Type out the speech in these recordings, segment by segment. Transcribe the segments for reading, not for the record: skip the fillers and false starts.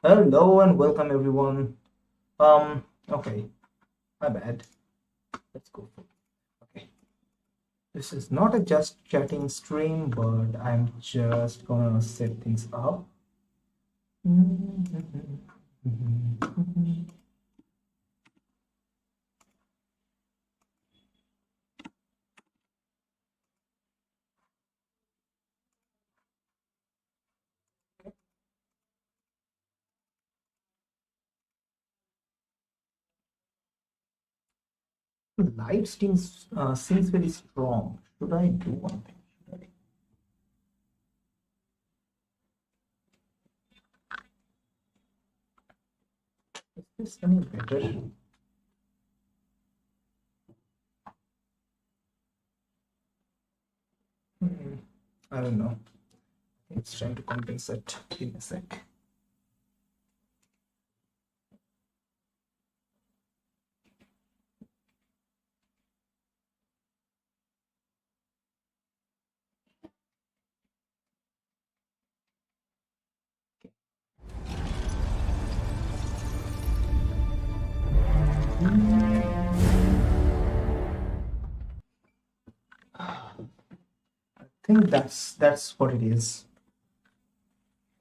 Hello and welcome everyone. Okay, my bad. Let's go for okay. This is not a just chatting stream, but I'm just gonna set things up. LiveStream seems very strong. Should I do one thing? Is this any better? I don't know. It's trying to compensate. Give me a sec. I think that's what it is.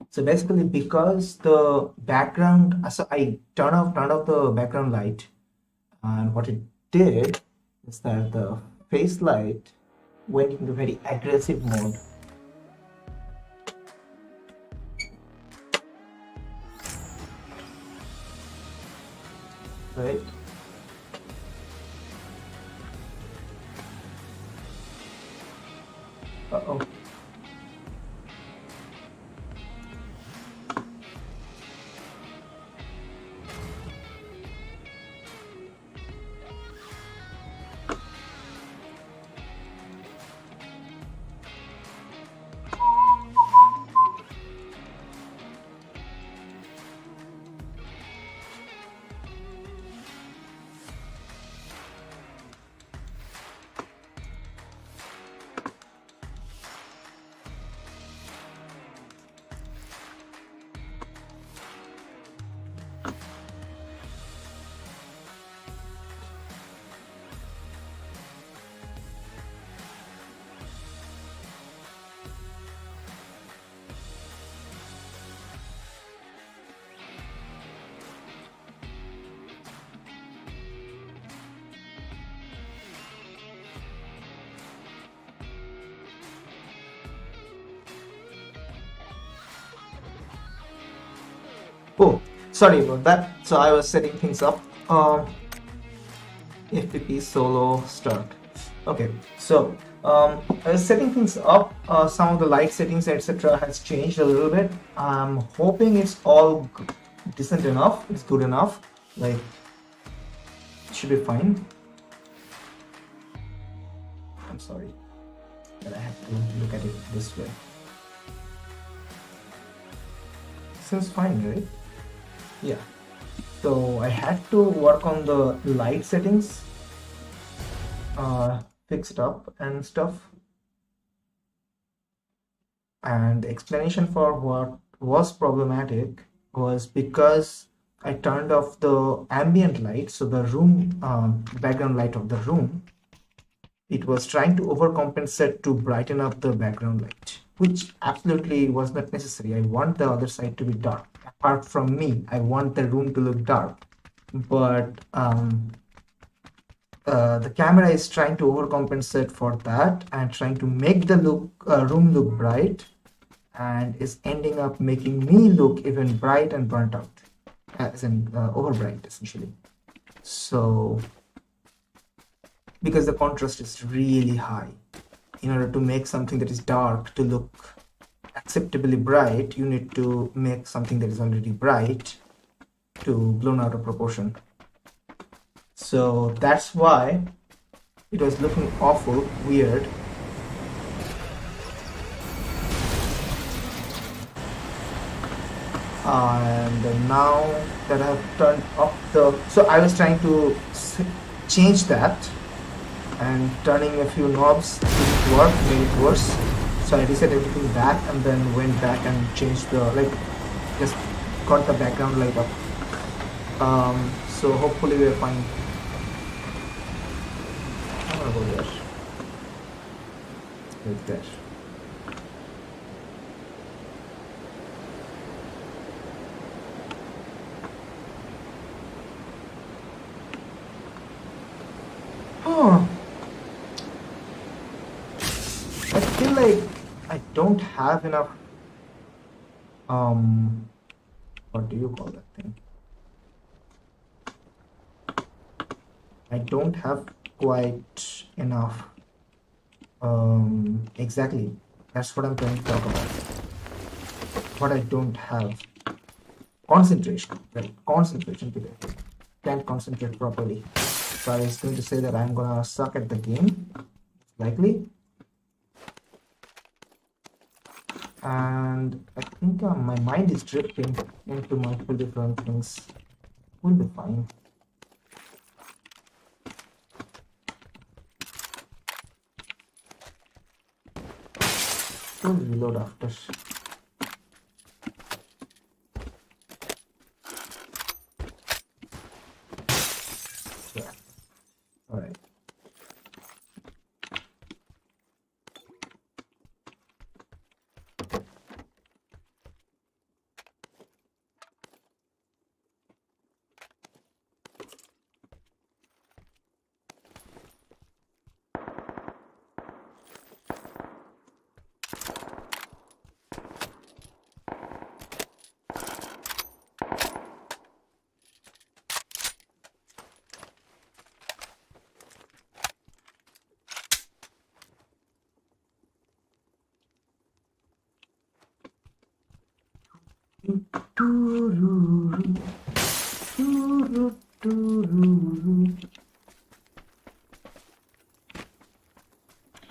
So basically, because the background, so I turned off the background light, and what it did is that the face light went into very aggressive mode. Right? Uh-oh. Oh, sorry about that. So I was setting things up. FPP solo start. Okay, so I was setting things up. Some of the light settings, etc., has changed a little bit. I'm hoping it's all decent enough. It's good enough. Like, it should be fine. I'm sorry that I have to look at it this way. Seems fine, right? Yeah. So I had to work on the light settings, fixed up and stuff. And the explanation for what was problematic was because I turned off the ambient light, so the room background light of the room. It was trying to overcompensate to brighten up the background light, which absolutely was not necessary. I want the other side to be dark. Apart from me, I want the room to look dark. But the camera is trying to overcompensate for that and trying to make the room look bright, and is ending up making me look even bright and burnt out, as in over bright essentially. So because the contrast is really high, in order to make something that is dark to look acceptably bright, you need to make something that is already bright to blown out of proportion. So that's why it was looking awful weird. And now that I have turned off so I was trying to change that, and turning a few knobs didn't work, made it worse. So I reset everything back and then went back and changed the just got the background light up. So hopefully we're fine. I'm gonna go there. Right there. Oh, I feel like I don't have enough. What do you call that thing? I don't have quite enough. Exactly. That's what I'm trying to talk about. What I don't have. Concentration. Well, concentration today. Can't concentrate properly. So I was going to say that I'm gonna suck at the game. Likely. And I think my mind is drifting into multiple different things. We'll be fine. We'll reload after. Yeah. Alright.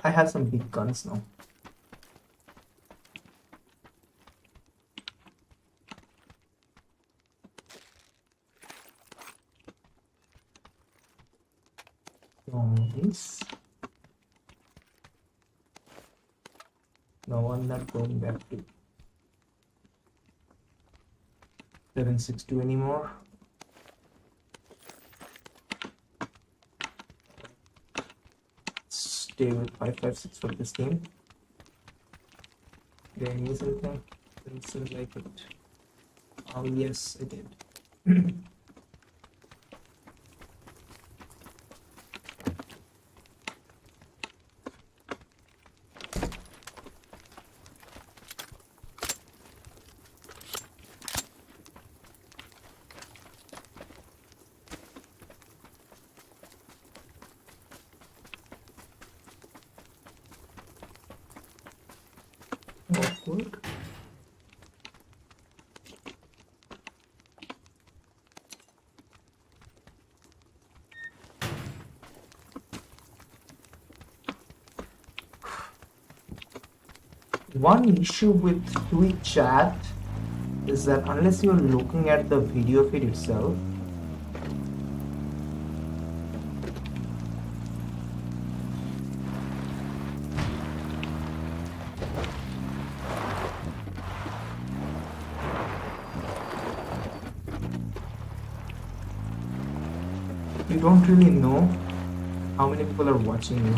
I have some big guns now. This. No, I'm not going back to 762 anymore. Stay with 556 for this game. Did I miss anything? Didn't seem like it. Oh yes, I did. Awkward. One issue with Twitch chat is that unless you're looking at the video feed itself, you don't really know how many people are watching you.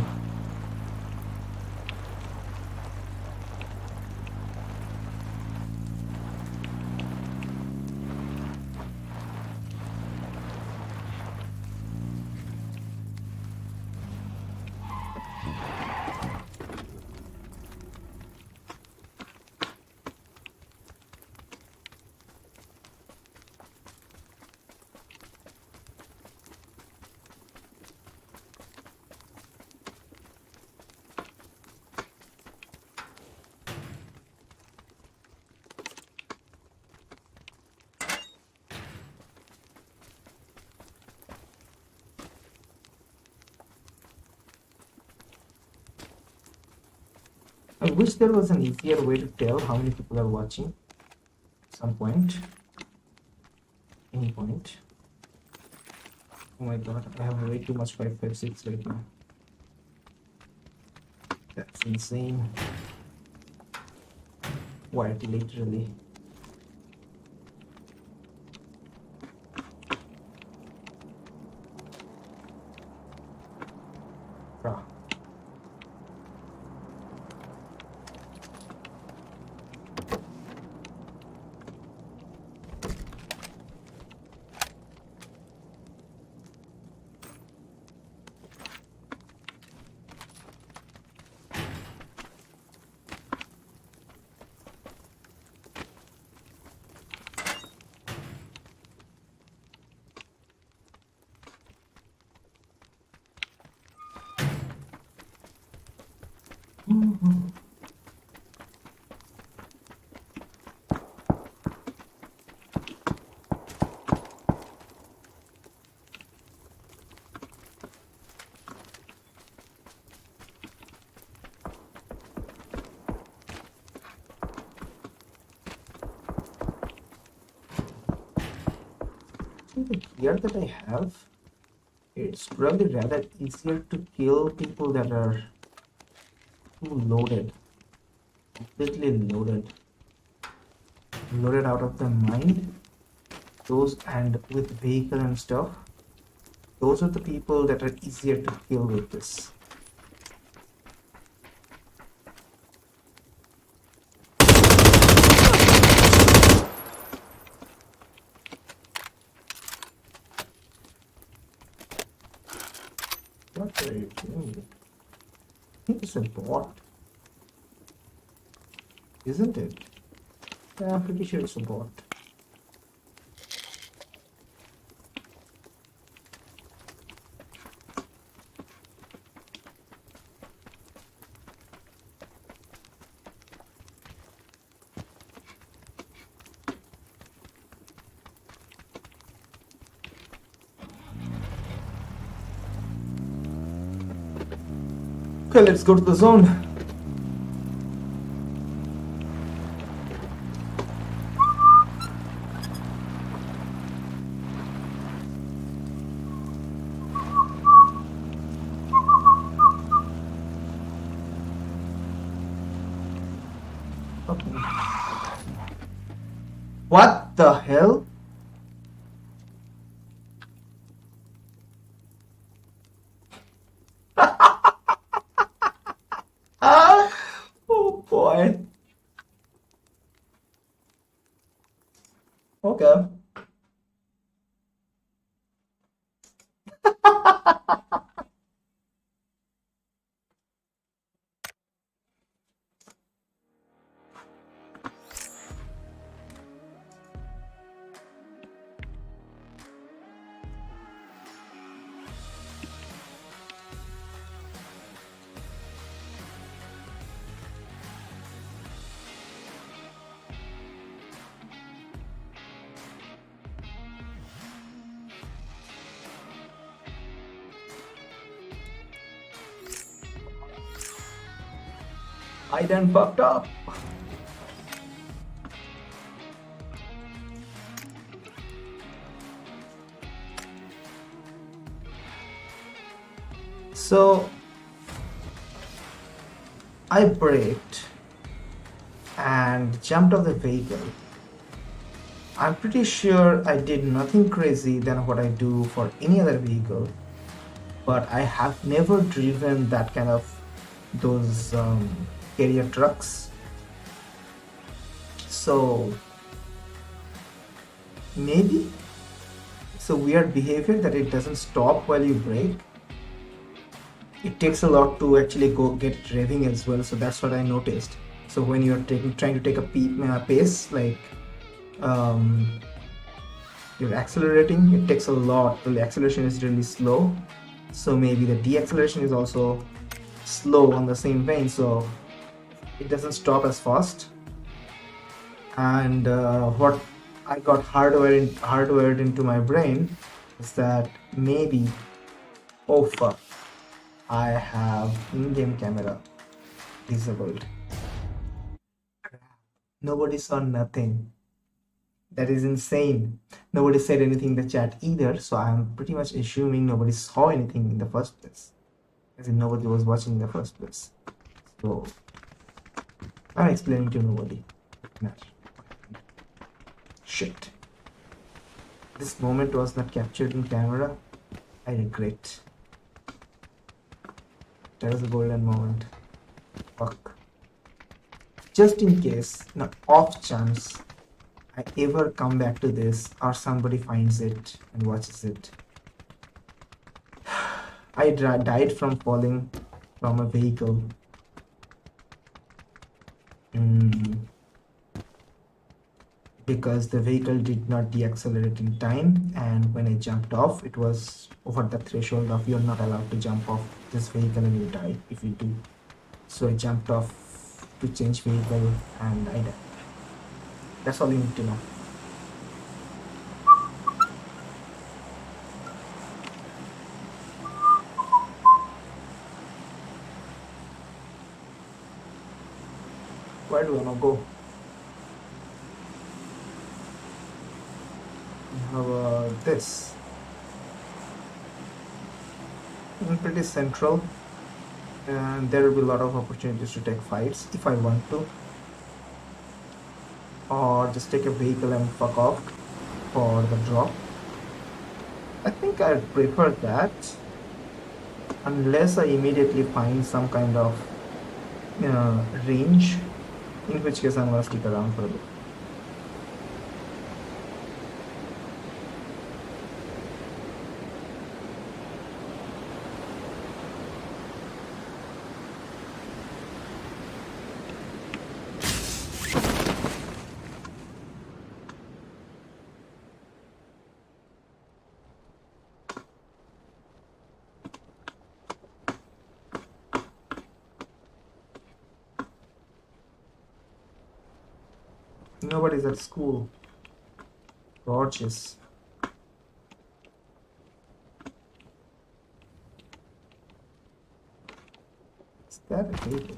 I wish there was an easier way to tell how many people are watching at some point. Any point. Oh my god, I have way too much 556 right now. That's insane. What, literally? The gear that I have, it's probably rather easier to kill people that are too loaded, completely loaded out of their mind. Those, and with vehicle and stuff, those are the people that are easier to kill with this. What are you doing? I think it's a bot, isn't it? Yeah, I'm pretty sure it's a bot. Okay, let's go to the zone. Okay. What the hell? Ah! Oh boy. Okay. I done fucked up. So I braked and jumped off the vehicle. I'm pretty sure I did nothing crazy than what I do for any other vehicle, but I have never driven that kind of those carrier trucks. So maybe it's a weird behavior that it doesn't stop while you brake. It takes a lot to actually go get it revving as well, so that's what I noticed. So when you're trying to take a pace, like you're accelerating, it takes a lot. The acceleration is really slow, so maybe the deceleration is also slow on the same vein, so it doesn't stop as fast. And what I got hardwired into my brain is that maybe, oh fuck, I have in-game camera disabled. Nobody saw nothing. That is insane. Nobody said anything in the chat either, so I'm pretty much assuming nobody saw anything in the first place. As in, nobody was watching in the first place. So I'm explaining to nobody. Shit. This moment was not captured in camera. I regret. That was a golden moment. Fuck. Just in case, an off chance, I ever come back to this or somebody finds it and watches it. I died from falling from a vehicle. Because the vehicle did not deaccelerate in time, and when I jumped off, it was over the threshold of you're not allowed to jump off this vehicle and you die if you do. So I jumped off to change vehicle and I died. That's all you need to know. Where do I wanna go? How about this? Pretty central, and there will be a lot of opportunities to take fights if I want to, or just take a vehicle and fuck off for the drop. I think I'd prefer that, unless I immediately find some kind of range, in which case I'm gonna stick around for a bit. Nobody's at school. Gorgeous. Is that a vehicle?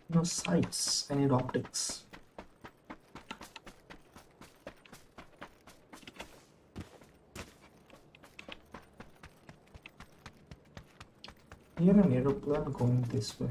No sights. I need optics. Here an aeroplane going this way.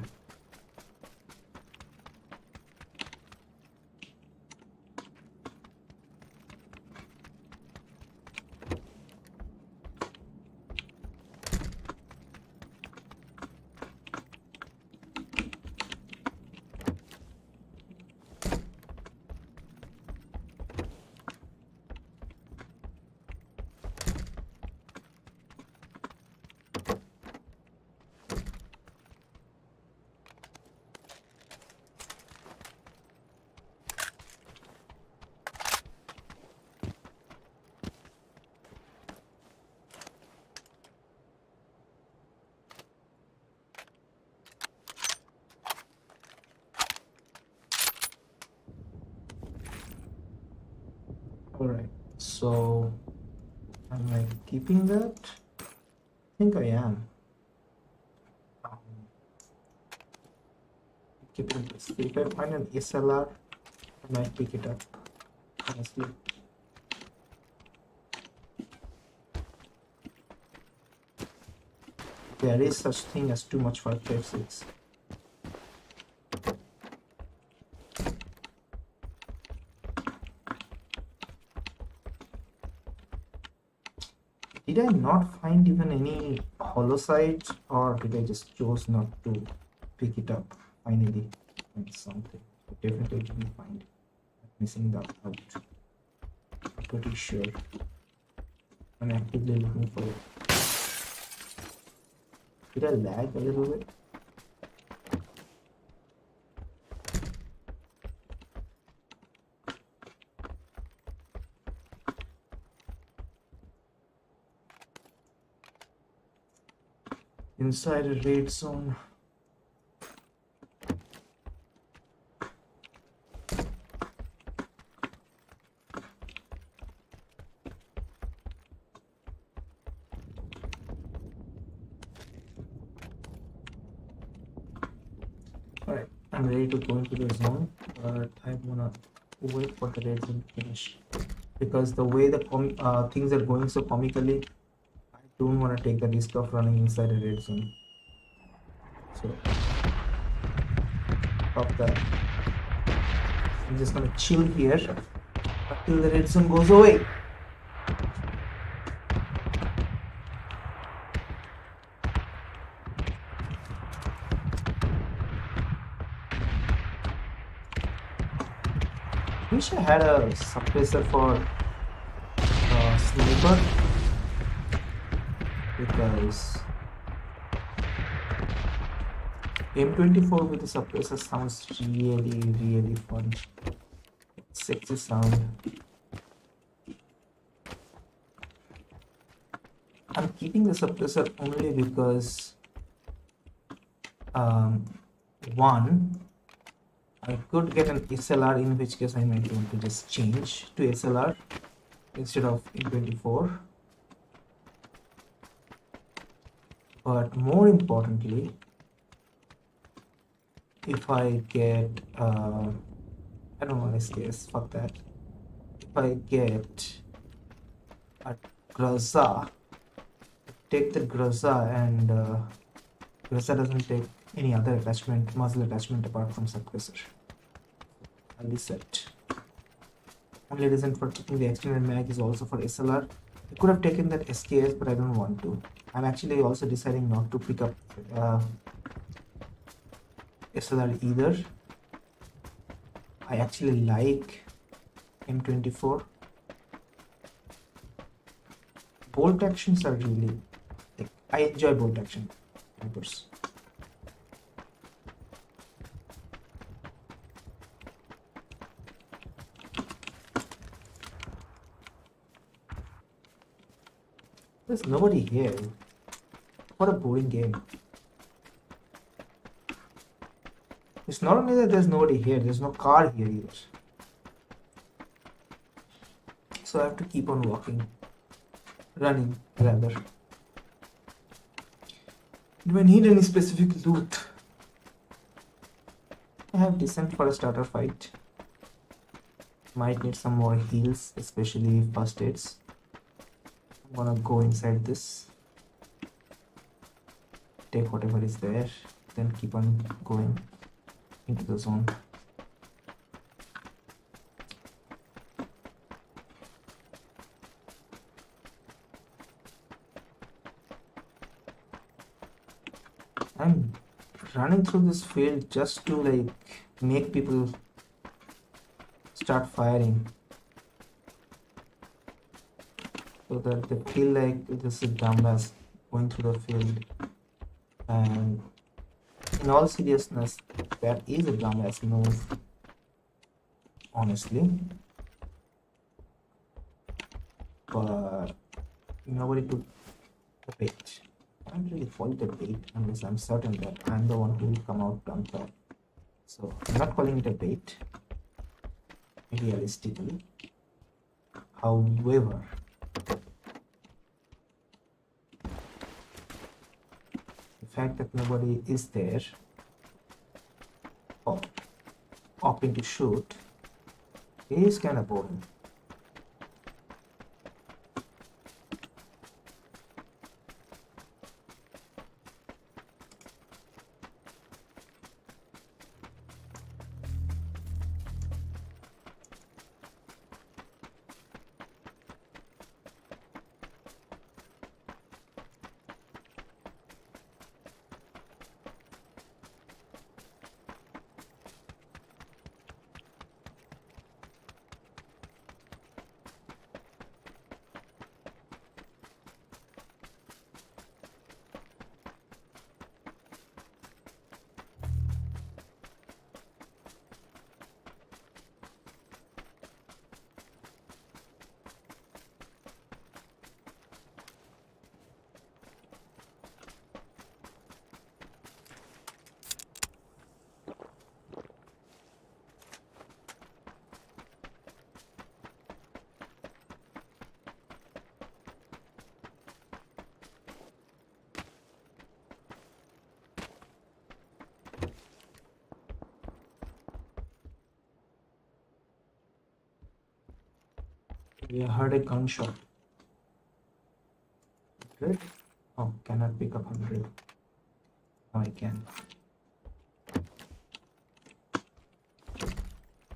Alright, so am I keeping that? I think I am. Keeping this. If I find an SLR, I might pick it up, honestly. There is such thing as too much 5.56. Did I not find even any hollow sites, or did I just choose not to pick it up? Finally, find something. I definitely didn't find it. I'm missing that out. I'm pretty sure. I'm actively looking for it. Did I lag a little bit? Inside a raid zone. Alright, I'm ready to go into the zone, but I'm gonna wait for the raid zone to finish. Because the way the things are going so comically, I don't want to take the risk of running inside a red zone. So, stop that. I'm just gonna chill here until the red zone goes away. Wish I had a suppressor for sniper, because M24 with the suppressor sounds really fun. Sexy sound. I'm keeping the suppressor only because one, I could get an SLR, in which case I might want to just change to SLR instead of M24. But more importantly, if I get I don't want SKS, fuck that. If I get a Graza, take the Graza, and Graza doesn't take any other attachment, muzzle attachment apart from suppressor. I'll be set. Only reason for taking the extended mag is also for SLR. I could have taken that SKS, but I don't want to. I'm actually also deciding not to pick up SLR either. I actually like M24. Bolt actions are really, like, I enjoy bolt action snipers. There's nobody here. What a boring game. It's not only that there's nobody here, there's no car here either. So I have to keep on walking. Running, rather. Do I need any specific loot? I have decent for a starter fight. Might need some more heals, especially first aids. I'm gonna go inside this. take whatever is there, then keep on going into the zone. I'm running through this field just to like make people start firing so that they feel like this is dumbass going through the field. And in all seriousness, that is a dumbass move, honestly. But nobody took the bait. I can't really call it a bait unless I'm certain that I'm the one who will come out on top. So I'm not calling it a bait, realistically. However, the fact that nobody is there or opting to shoot is kind of boring. We heard a gunshot. 100? Oh, cannot pick up 100. Oh, I can.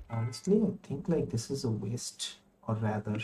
Honestly, I think like this is a waste, or rather,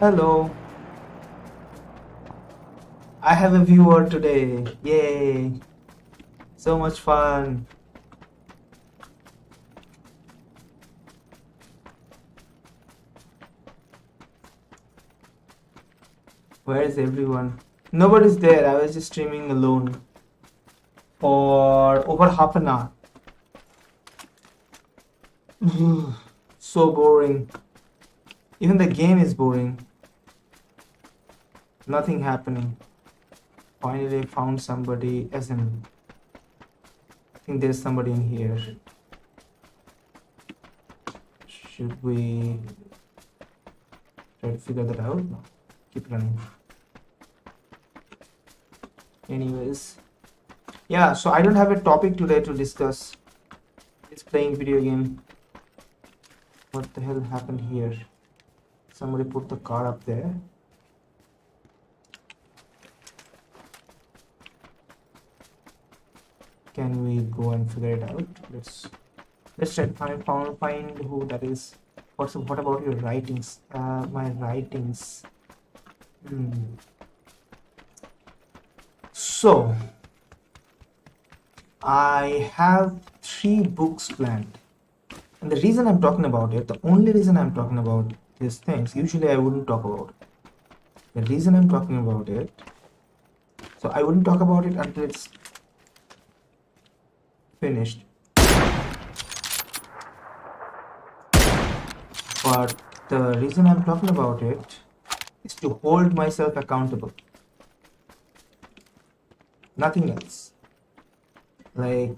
hello. I have a viewer today. Yay. So much fun. Where is everyone? Nobody's there. I was just streaming alone for over half an hour. So boring. Even the game is boring. Nothing happening. Finally I found somebody, as in I think there's somebody in here. Should we try to figure that out? No. Keep running. Anyways. Yeah, so I don't have a topic today to discuss. It's playing video game. What the hell happened here? Somebody put the car up there. Can we go and figure it out? Let's try to find who that is. What about your writings? My writings. So I have 3 books planned, and the reason I'm talking about it, the only reason I'm talking about these things, usually I wouldn't talk about it. The reason I'm talking about it, so I wouldn't talk about it until it's finished. But the reason I'm talking about it is to hold myself accountable. Nothing else. Like,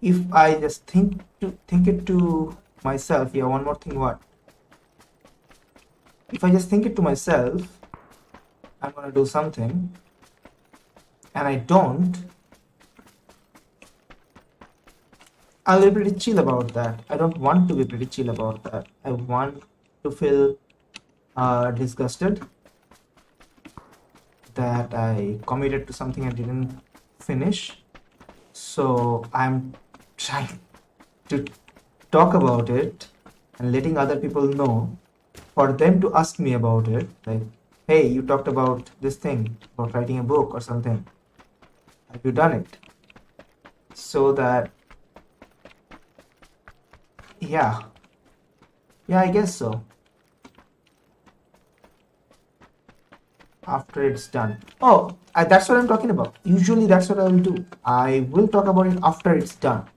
if I just think it to myself, yeah, one more thing, what? If I just think it to myself, I'm gonna do something, and I don't, I'll be pretty chill about that. I don't want to be pretty chill about that. I want to feel disgusted that I committed to something I didn't finish. So I'm trying to talk about it and letting other people know, for them to ask me about it, like, hey, you talked about this thing, about writing a book or something. Have you done it? So that, yeah, I guess so. After it's done. Oh, that's what I'm talking about. Usually that's what I will do. I will talk about it after it's done.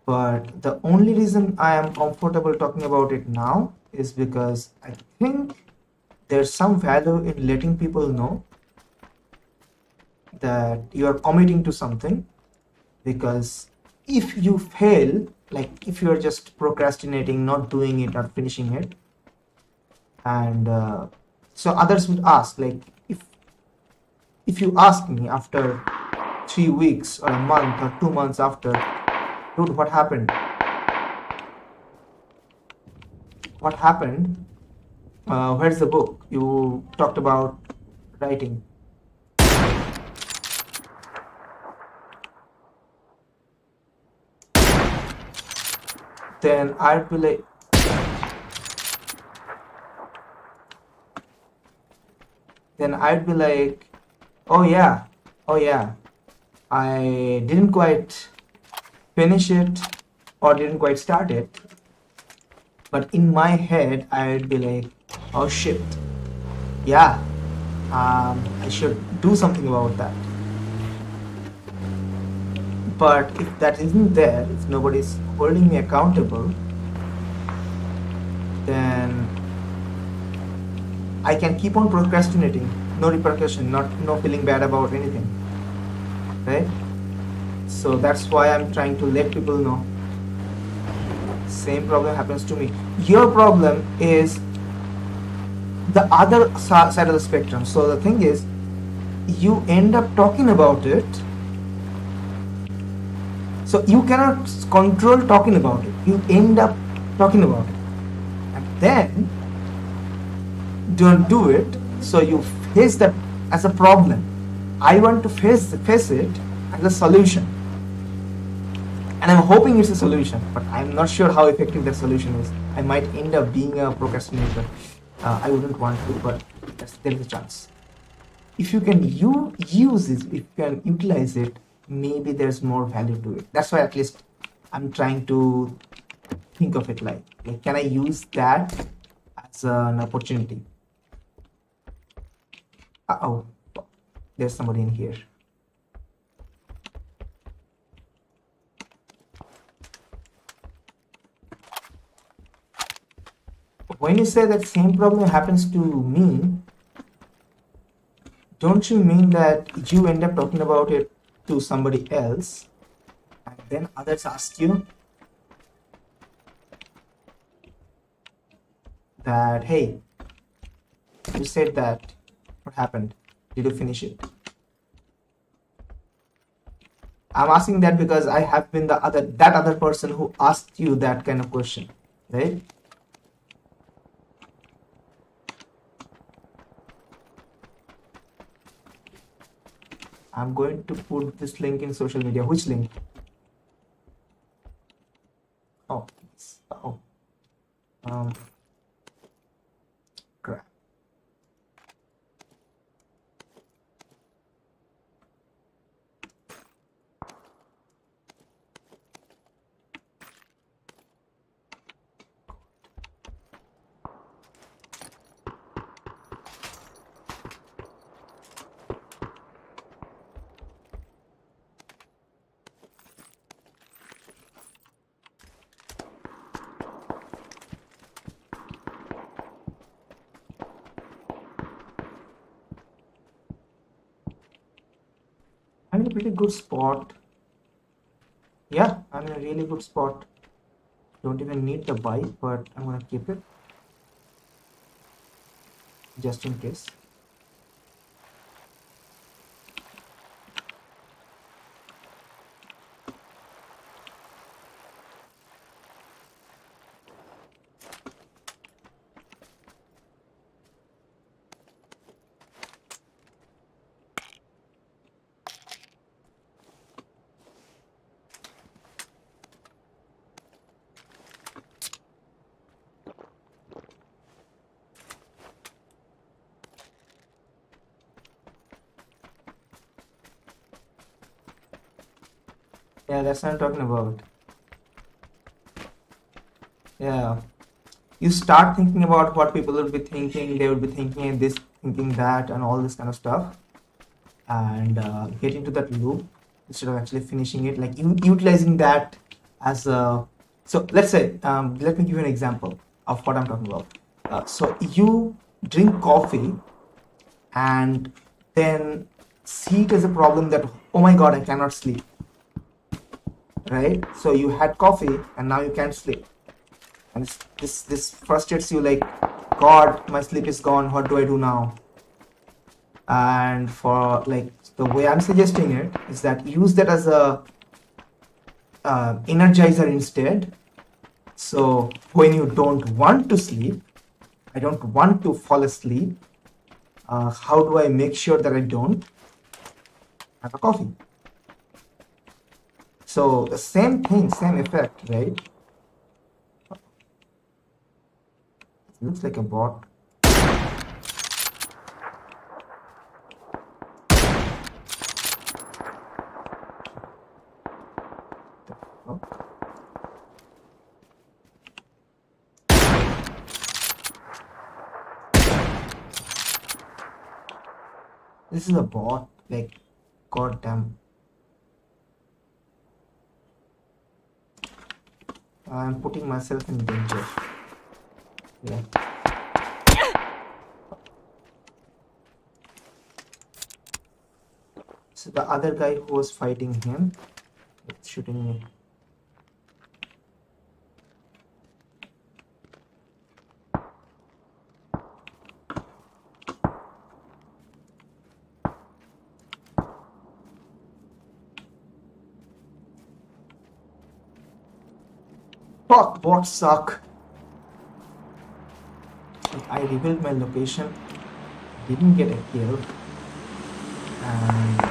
But the only reason I am comfortable talking about it now is because I think there's some value in letting people know that you are committing to something. Because if you fail, like if you're just procrastinating, not doing it, not finishing it, and so others would ask, like, if you ask me after 3 weeks or a month or 2 months after, dude, what happened? What happened? Where's the book you talked about writing? Then I'd be like, oh yeah, I didn't quite finish it or didn't quite start it. But in my head, I'd be like, oh shit, yeah, I should do something about that. But if that isn't there, if nobody's holding me accountable, then I can keep on procrastinating, no repercussion, no feeling bad about anything, right? So that's why I'm trying to let people know. Same problem happens to me. Your problem is the other side of the spectrum. So the thing is, you end up talking about it. So you cannot control talking about it. You end up talking about it. And then don't do it. So you face that as a problem. I want to face it as a solution. And I'm hoping it's a solution, but I'm not sure how effective that solution is. I might end up being a procrastinator. I wouldn't want to, but there is a chance. If you can use it, if you can utilize it, maybe there's more value to it. That's why at least I'm trying to think of it like can I use that as an opportunity? Uh-oh, there's somebody in here. When you say that same problem happens to me, don't you mean that you end up talking about it to somebody else and then others ask you that, hey, you said that, what happened? Did you finish it? I'm asking that because I have been that other person who asked you that kind of question, right? I'm going to put this link in social media. Which link? Oh, oh, crap. I'm in a pretty good spot. Yeah, I'm in a really good spot. Don't even need the bike, but I'm gonna keep it just in case. Yeah, that's what I'm talking about. Yeah. You start thinking about what people will be thinking, they will be thinking this, thinking that, and all this kind of stuff, and get into that loop instead of actually finishing it, like utilizing that as a. So let's say, let me give you an example of what I'm talking about. So you drink coffee and then see it as a problem that, oh my god, I cannot sleep, right? So you had coffee and now you can't sleep, and this frustrates you, like, god, my sleep is gone, what do I do now? And for, like, the way I'm suggesting it is that use that as a energizer instead. So when you don't want to sleep, I don't want to fall asleep, how do I make sure that I don't have a coffee? So the same thing, same effect, right? It looks like a bot. Oh. This is a bot, like, god damn. I'm putting myself in danger. Yeah. So the other guy who was fighting him is shooting me. Fuck, bots suck. I revealed my location, didn't get a kill, and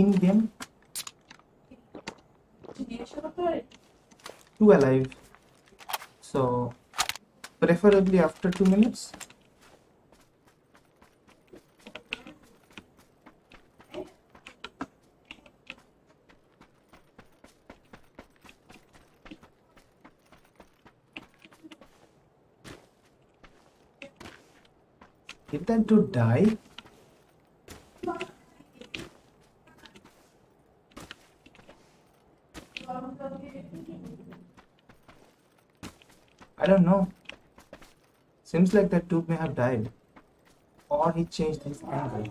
In game. 2 alive. So preferably after 2 minutes. Get them to die. I don't know. Seems like that dude may have died. Or he changed his angle.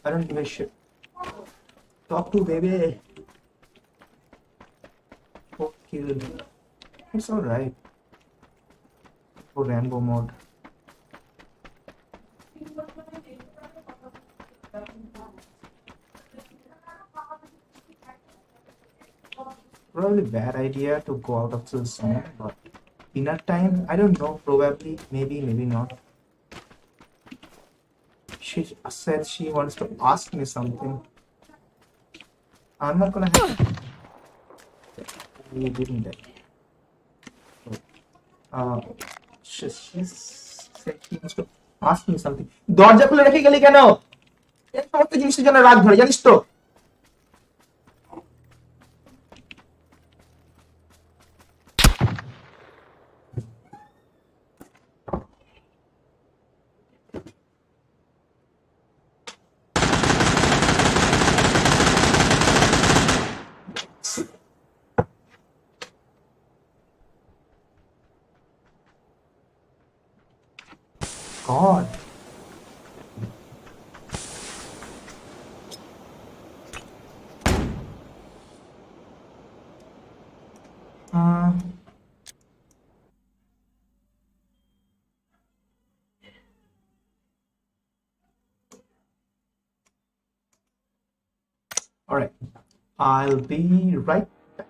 I don't give a shit. Talk to baby. Oh, killed. It's alright. For Rambo mode. Probably bad idea to go out of the zone, but dinner time, I don't know, probably, maybe not. She said she wants to ask me something. I'm not gonna have you didn't she said she wants to ask me something. দরজা খুলে রেখে গেলি কেন? এই সমস্ত জিনিসের জন্য রাগ ধরে জানিস তো? God. All right, I'll be right back.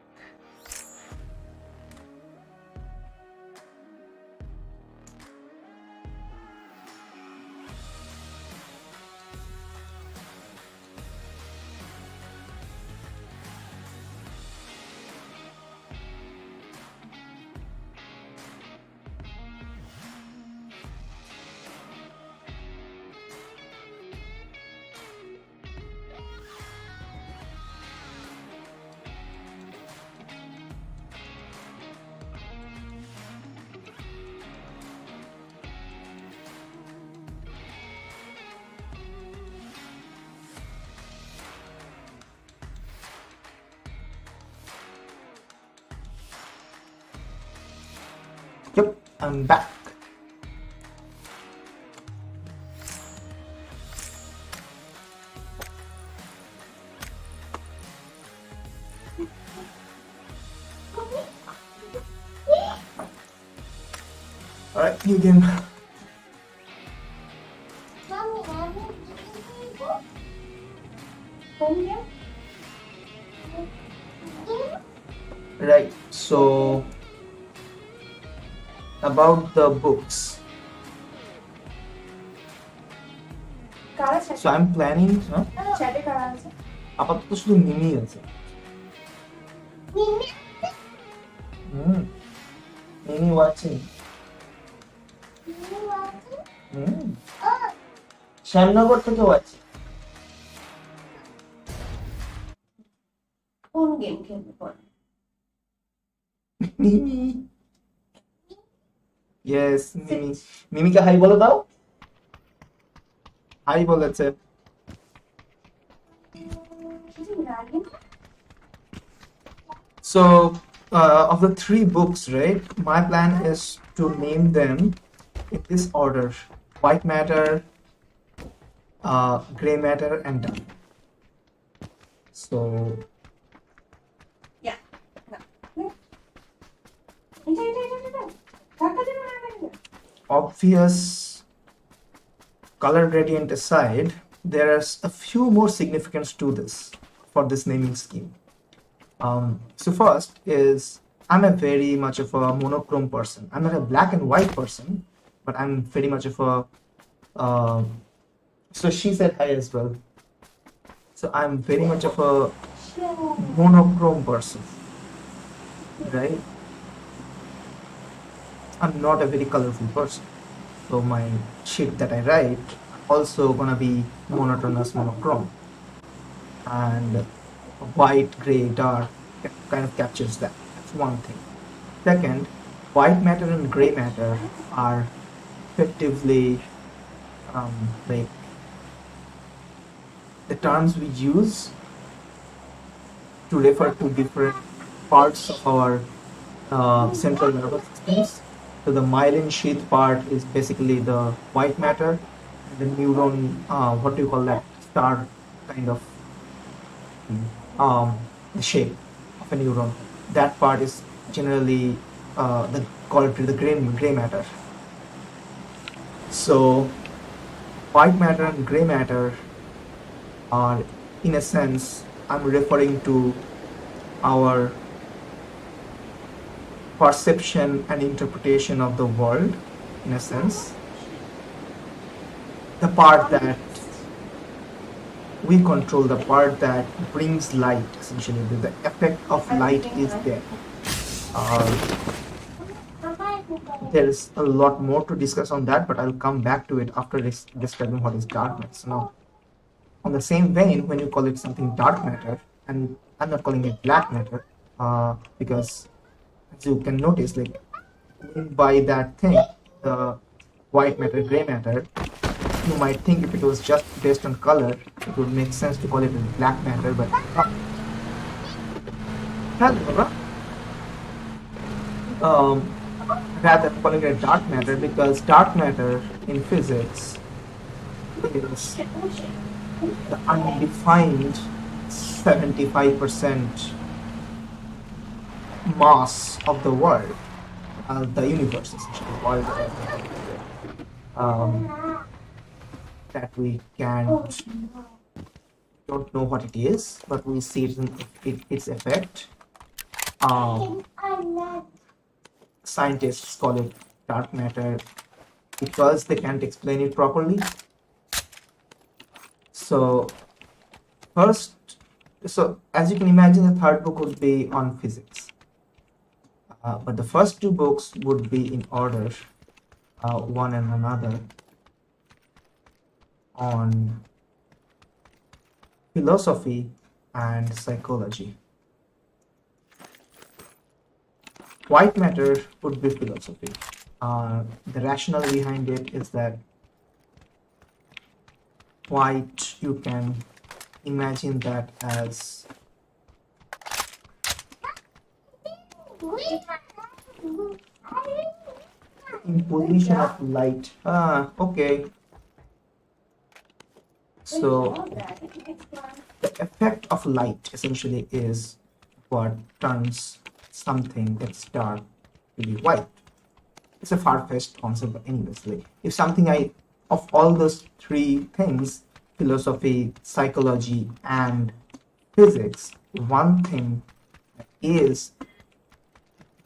Yep, I'm back. All right, new game. Right, so about the books. So I'm planning, আপাতত শুধু মিমি আছে। মিমি watching. শ্যামনগর থেকে watching. কোন গেম খেলবে পর? মিমি। Yes, মিমি। মিমিকে হাই বলে দাও। হাই বলেছে। So, of the 3 books, right? My plan is to name them in this order: white matter, gray matter, and dark. So, yeah. Obvious color gradient aside, there's a few more significance to this for this naming scheme. So first is I'm a very much of a monochrome person. I'm not a black and white person, but I'm very much of a So she said hi as well. So I'm very much of a monochrome person, right? I'm not a very colorful person. So my shit that I write also gonna be monotonous, monochrome, and white, gray, dark kind of captures that. That's one thing. Second, white matter and gray matter are effectively like the terms we use to refer to different parts of our central nervous systems. So the myelin sheath part is basically the white matter, and the neuron, what do you call that? Star kind of the shape of a neuron. That part is generally called the gray matter. So white matter and gray matter are, in a sense, I'm referring to our perception and interpretation of the world, in a sense. The part that we control, the part that brings light, essentially, the effect of light is there. There's a lot more to discuss on that, but I'll come back to it after describing what is darkness. Now, on the same vein, when you call it something dark matter, and I'm not calling it black matter, because as you can notice, like by that thing, the white matter, gray matter, you might think if it was just based on color, it would make sense to call it black matter, but rather calling it dark matter, because dark matter in physics is the undefined 75% mass of the world, the universe, essentially, world, that we don't know what it is, but we see it in its effect. Scientists call it dark matter because they can't explain it properly. So as you can imagine, the third book would be on physics, but the first two books would be in order, one and another, on philosophy and psychology. White matter would be philosophy. The rationale behind it is that white, you can imagine that as imposition of light. Okay. So the effect of light essentially is what turns something that's dark to be white. It's a far-fetched concept, but anyways, like if something of all those three things, philosophy, psychology, and physics, one thing is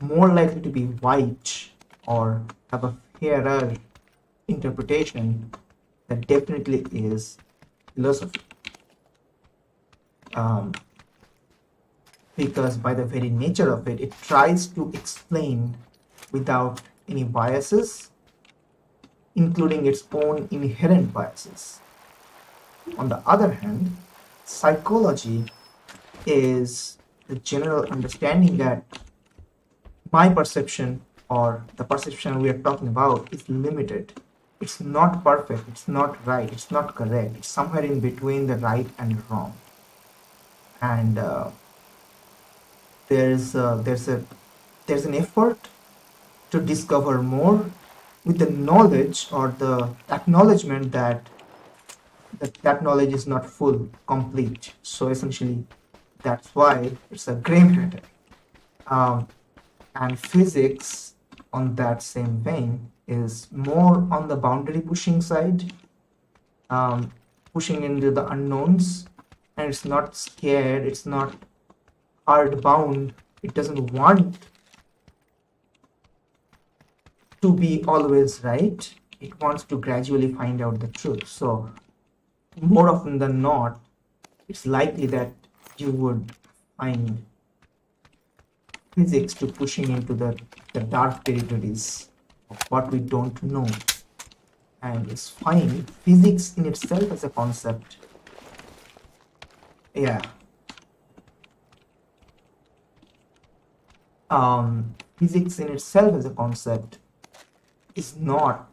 more likely to be white or have a fairer interpretation, that definitely is philosophy. Because by the very nature of it, it tries to explain without any biases, including its own inherent biases. On the other hand, psychology is the general understanding that my perception, or the perception we are talking about, is limited. It's not perfect, it's not right, it's not correct, it's somewhere in between the right and wrong. And there's an effort to discover more with the knowledge, or the acknowledgement that that knowledge is not full, complete. So essentially, that's why it's a gray matter. And physics, on that same vein, is more on the boundary pushing side, pushing into the unknowns, and it's not scared, it's not hard bound, it doesn't want to be always right, it wants to gradually find out the truth. So more often than not, it's likely that you would find physics to pushing into the dark territories of what we don't know. And it's fine. Physics in itself as a concept. Yeah. Physics in itself as a concept is not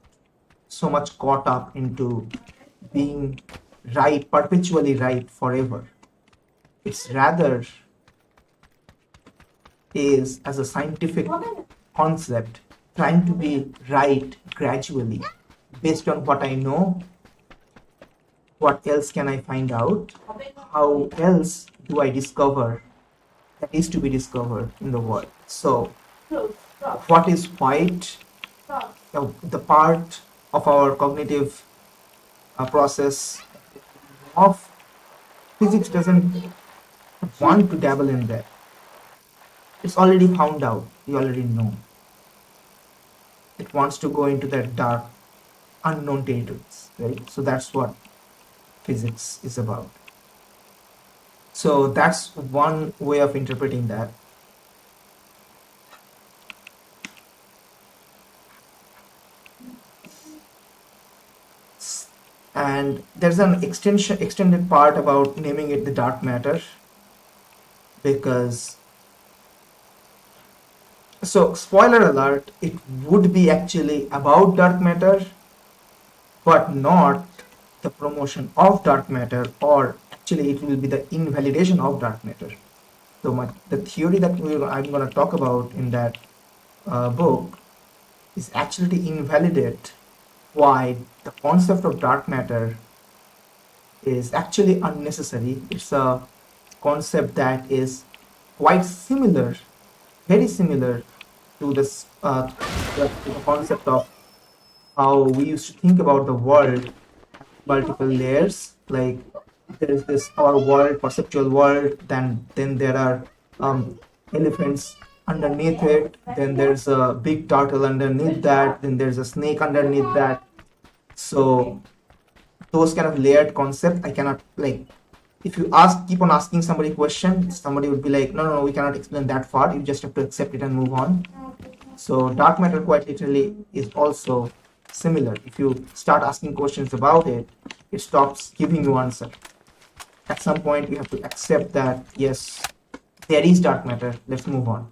so much caught up into being right, perpetually right forever. It's rather is as a scientific concept trying to be right gradually based on what I know. What else can I find out? How else do I discover that is to be discovered in the world? So, what is white? The part of our cognitive process of physics doesn't want to dabble in there. It's already found out. You already know. It wants to go into that dark, unknown territories, right? So that's what physics is about. So that's one way of interpreting that. And there's an extended part about naming it the dark matter, because so spoiler alert, it would be actually about dark matter, but not the promotion of dark matter, or actually it will be the invalidation of dark matter. So the theory that I'm going to talk about in that book is actually to invalidate why the concept of dark matter is actually unnecessary. It's a concept that is quite similar, very similar to this to the concept of how we used to think about the world, multiple layers. Like there is this our world, perceptual world. Then there are elephants underneath it. Then there's a big turtle underneath that. Then there's a snake underneath that. So those kind of layered concept, I cannot like. If you keep on asking somebody a question, somebody would be like, no, we cannot explain that far. You just have to accept it and move on. So dark matter quite literally is also similar. If you start asking questions about it, it stops giving you answer. At some point, you have to accept that, yes, there is dark matter. Let's move on.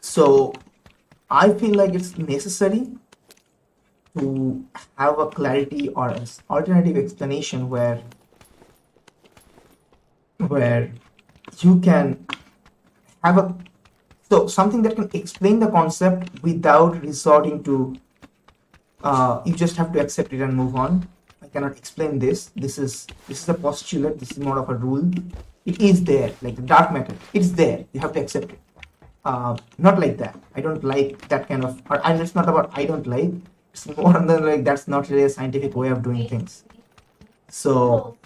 So I feel like it's necessary to have a clarity or an alternative explanation where you can have something that can explain the concept without resorting to you just have to accept it and move on. I cannot explain this. This is a postulate. This is more of a rule. It is there, like the dark matter. It's there. You have to accept it. Not like that. I don't like that kind of. And it's not about I don't like. It's more than like that's not really a scientific way of doing things. So,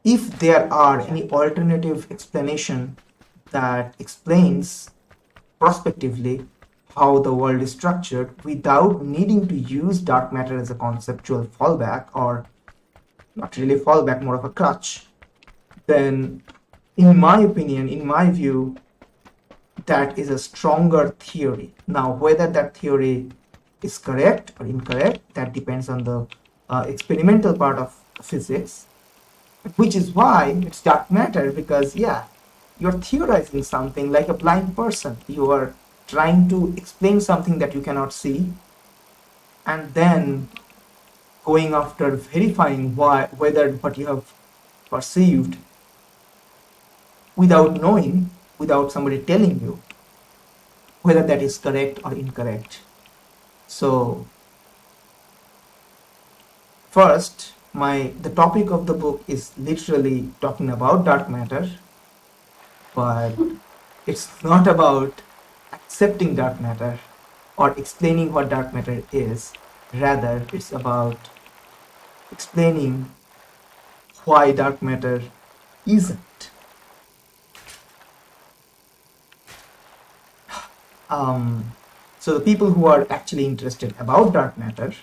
if there are any alternative explanation that explains prospectively how the world is structured without needing to use dark matter as a conceptual fallback, or not really fallback, more of a crutch, then in my opinion, in my view, that is a stronger theory. Now, whether that theory is correct or incorrect, that depends on the experimental part of physics, which is why it's dark matter, because yeah, you're theorizing something like a blind person. You are trying to explain something that you cannot see, and then going after verifying whether what you have perceived without knowing, without somebody telling you whether that is correct or incorrect. So first, the topic of the book is literally talking about dark matter, but it's not about accepting dark matter or explaining what dark matter is. Rather, it's about explaining why dark matter isn't. So the people who are actually interested about dark matter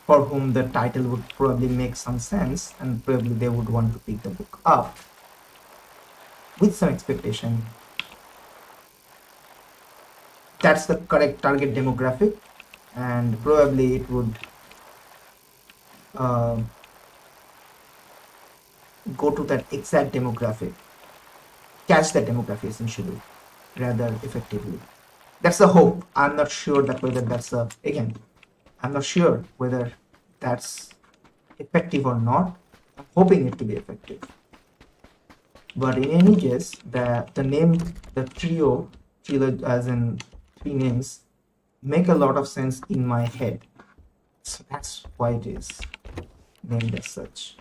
for whom the title would probably make some sense, and probably they would want to pick the book up with some expectation. That's the correct target demographic, and probably it would go to that exact demographic, catch that demographic essentially, rather effectively. That's the hope. I'm not sure that whether that's again, I'm not sure whether that's effective or not. I'm hoping it to be effective. But in any case, the name, the trio, as in three names, make a lot of sense in my head. So that's why it is named as such.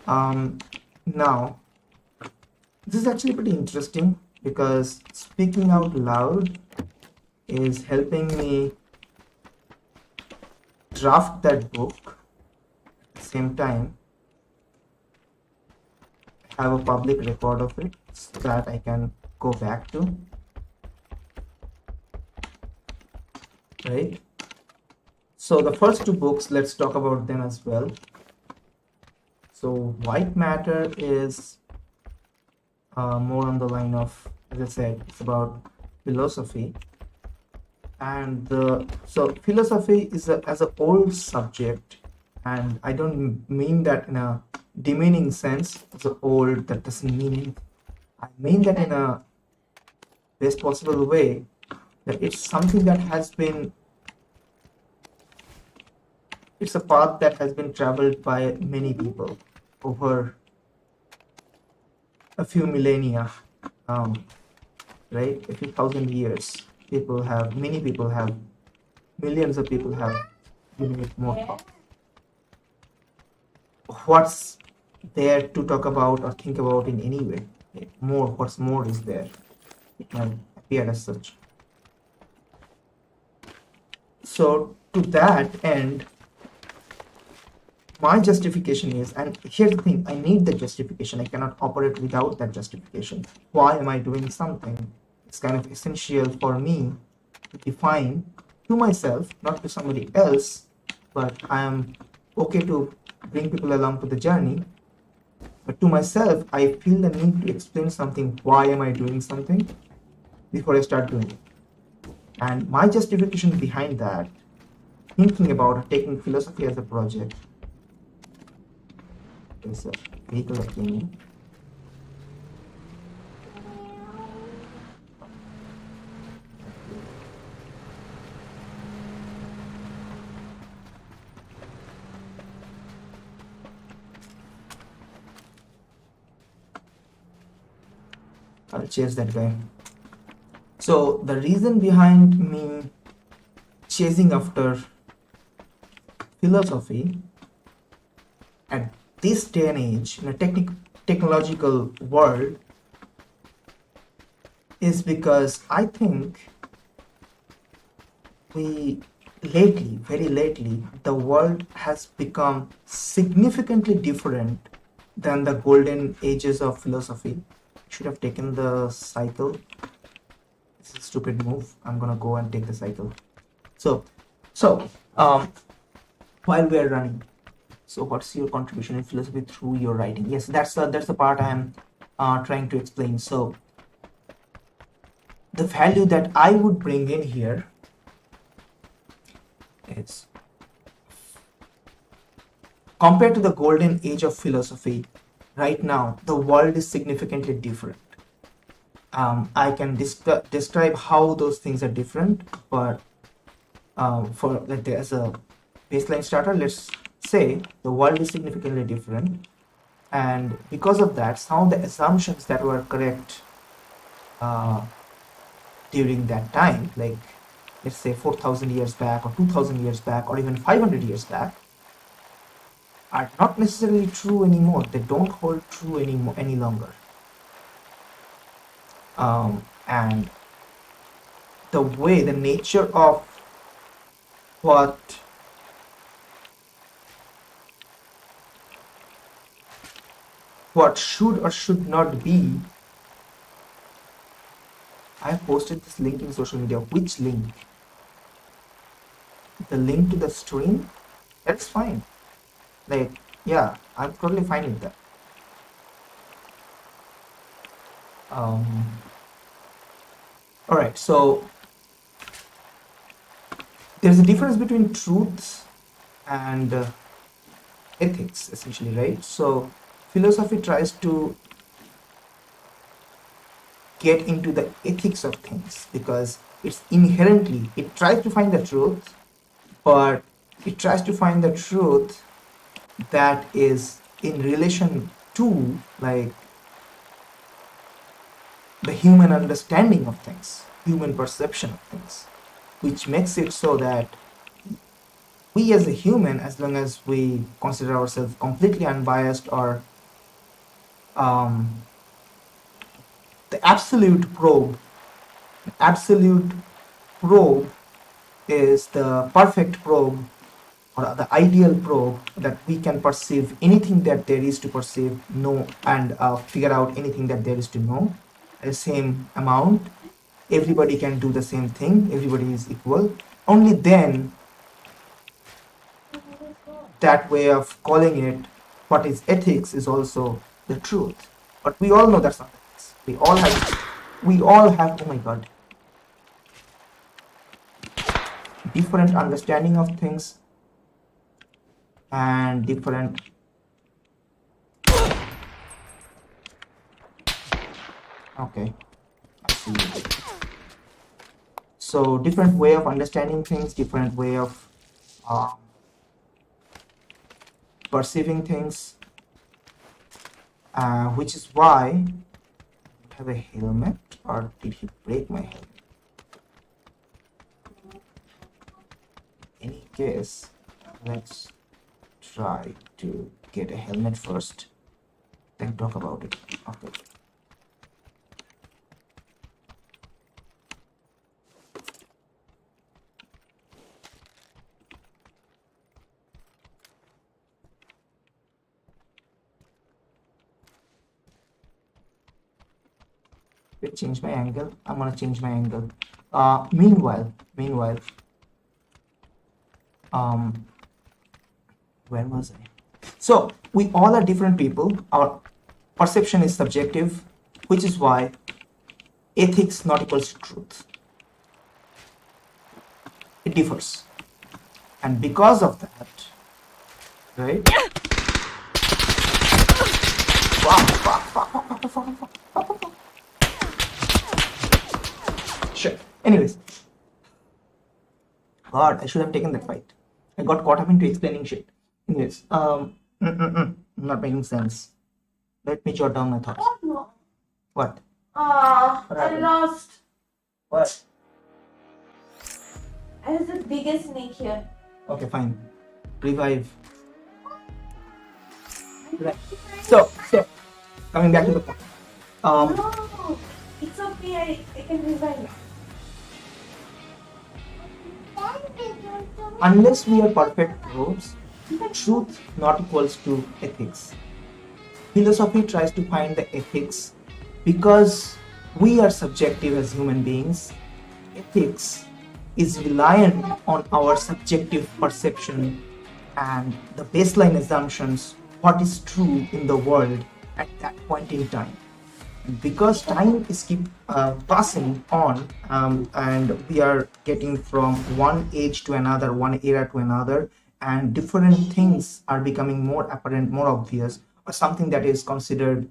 Now, this is actually pretty interesting because speaking out loud is helping me draft that book. At the same time, have a public record of it so that I can go back to, right? So the first two books, let's talk about them as well. So White Matter is more on the line of, as I said, it's about philosophy. And so philosophy is as an old subject, and I don't mean that in a demeaning sense. As a old, that doesn't mean it. I mean that in a best possible way, that it's something that has been, it's a path that has been traveled by many people over a few millennia, right? A few thousand years. Many people have, millions of people have given it more thought. What's there to talk about or think about in any way? What's more is there. It might appear as such. So to that end, my justification is, and here's the thing, I need the justification. I cannot operate without that justification. Why am I doing something? It's kind of essential for me to define to myself, not to somebody else, but I am okay to bring people along to the journey. But to myself, I feel the need to explain something. Why am I doing something before I start doing it? And my justification behind that, thinking about taking philosophy as a project, is a vehicle that came in. I'll chase that guy. So the reason behind me chasing after philosophy at this day and age in a technological world is because I think very lately, the world has become significantly different than the golden ages of philosophy. Should have taken the cycle. It's a stupid move. I'm gonna go and take the cycle. So while we're running, so what's your contribution in philosophy through your writing? Yes, that's the part I'm trying to explain. So the value that I would bring in here is, compared to the golden age of philosophy, right now the world is significantly different. I can describe how those things are different, but for like as a baseline starter, let's say the world is significantly different, and because of that, some of the assumptions that were correct during that time, like let's say 4,000 years back or 2,000 years back or even 500 years back, are not necessarily true anymore. They don't hold true any longer. And the nature of what should or should not be. I have posted this link in social media. Which link? the link to the stream, that's fine. Like, yeah, I'm totally fine with that. All right, so there's a difference between truth and ethics, essentially, right? So philosophy tries to get into the ethics of things because it's inherently, it tries to find the truth, but it tries to find the truth that is in relation to like the human understanding of things, human perception of things, which makes it so that we as a human, as long as we consider ourselves completely unbiased or the absolute probe is the perfect probe or the ideal probe that we can perceive anything that there is to perceive, know, and figure out anything that there is to know. The same amount, everybody can do the same thing, everybody is equal. Only then that way of calling it what is ethics is also the truth. But we all know that's not the case. We all have, oh my god, different understanding of things and different okay, I see. So different way of understanding things, different way of perceiving things, which is why I don't have a helmet. Or did he break my helmet? In any case, let's try to get a helmet first, then talk about it. Okay. Change my angle. I'm gonna change my angle. Meanwhile, where was I? So we all are different people. Our perception is subjective, which is why ethics not equals to truth. It differs, and because of that, right? Sure. Anyways, God, I should have taken that fight. I got caught up into explaining shit. Anyways, not making sense. Let me jot down my thoughts. What? I lost. What? I have the biggest snake here. Okay, fine. Revive. Right. So coming back to the point. No, it's okay. I can revive. Unless we are perfect probes, truth not equals to ethics. Philosophy tries to find the ethics because we are subjective as human beings. Ethics is reliant on our subjective perception and the baseline assumptions what is true in the world at that point in time. Because time is keep passing on and we are getting from one age to another, one era to another, and different things are becoming more apparent, more obvious, or something that is considered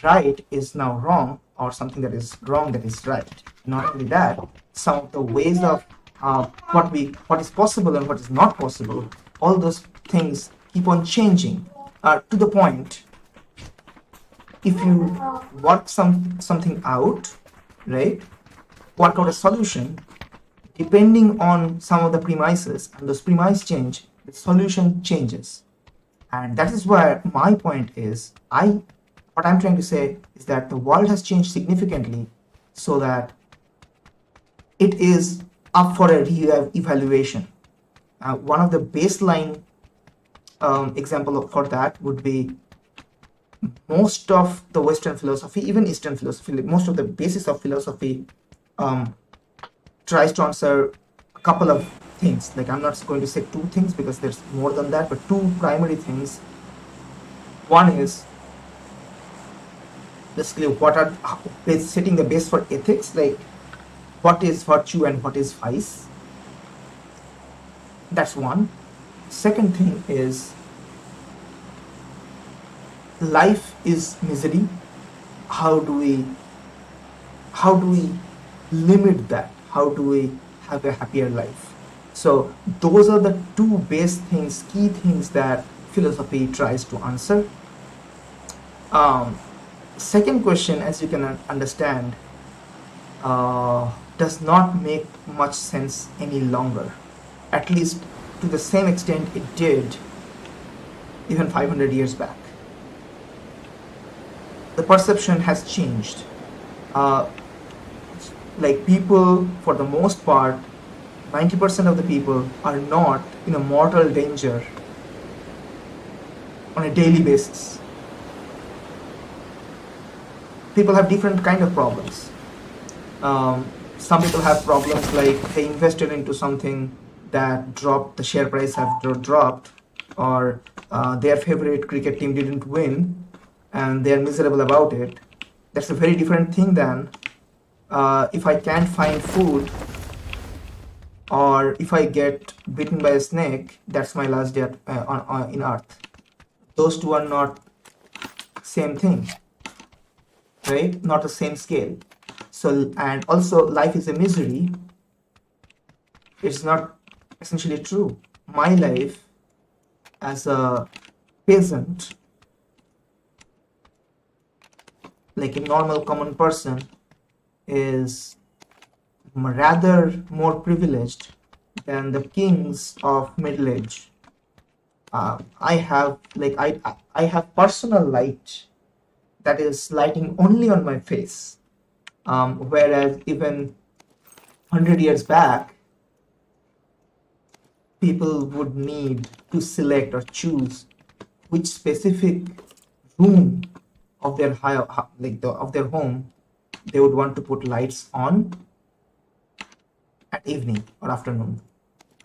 right is now wrong, or something that is wrong that is right. Not only that, some of the ways of what is possible and what is not possible, all those things keep on changing to the point if you work something out, right, work out a solution, depending on some of the premises, and those premises change, the solution changes. And that is where my point is, what I'm trying to say is that the world has changed significantly so that it is up for a re-evaluation. One of the baseline example for that would be most of the Western philosophy, even Eastern philosophy, most of the basis of philosophy tries to answer a couple of things. Like, I'm not going to say two things because there's more than that, but two primary things. One is basically what are setting the base for ethics, like what is virtue and what is vice. That's one. Second thing is life is misery. How do we limit that? How do we have a happier life? So those are the two base things, key things that philosophy tries to answer. Second question, as you can understand, does not make much sense any longer, at least to the same extent it did even 500 years back. The perception has changed. Like, people, for the most part, 90% of the people are not in a mortal danger on a daily basis. People have different kind of problems. Some people have problems like they invested into something that dropped, the share price have dropped, or their favorite cricket team didn't win and they're miserable about it. That's a very different thing than if I can't find food, or if I get bitten by a snake, that's my last day in earth. Those two are not same thing, right? Not the same scale. So, and also life is a misery. It's not essentially true. My life as a peasant, like a normal common person, is rather more privileged than the kings of middle age. I have personal light that is lighting only on my face, whereas even 100 years back, people would need to select or choose which specific room of their of their home they would want to put lights on at evening or afternoon.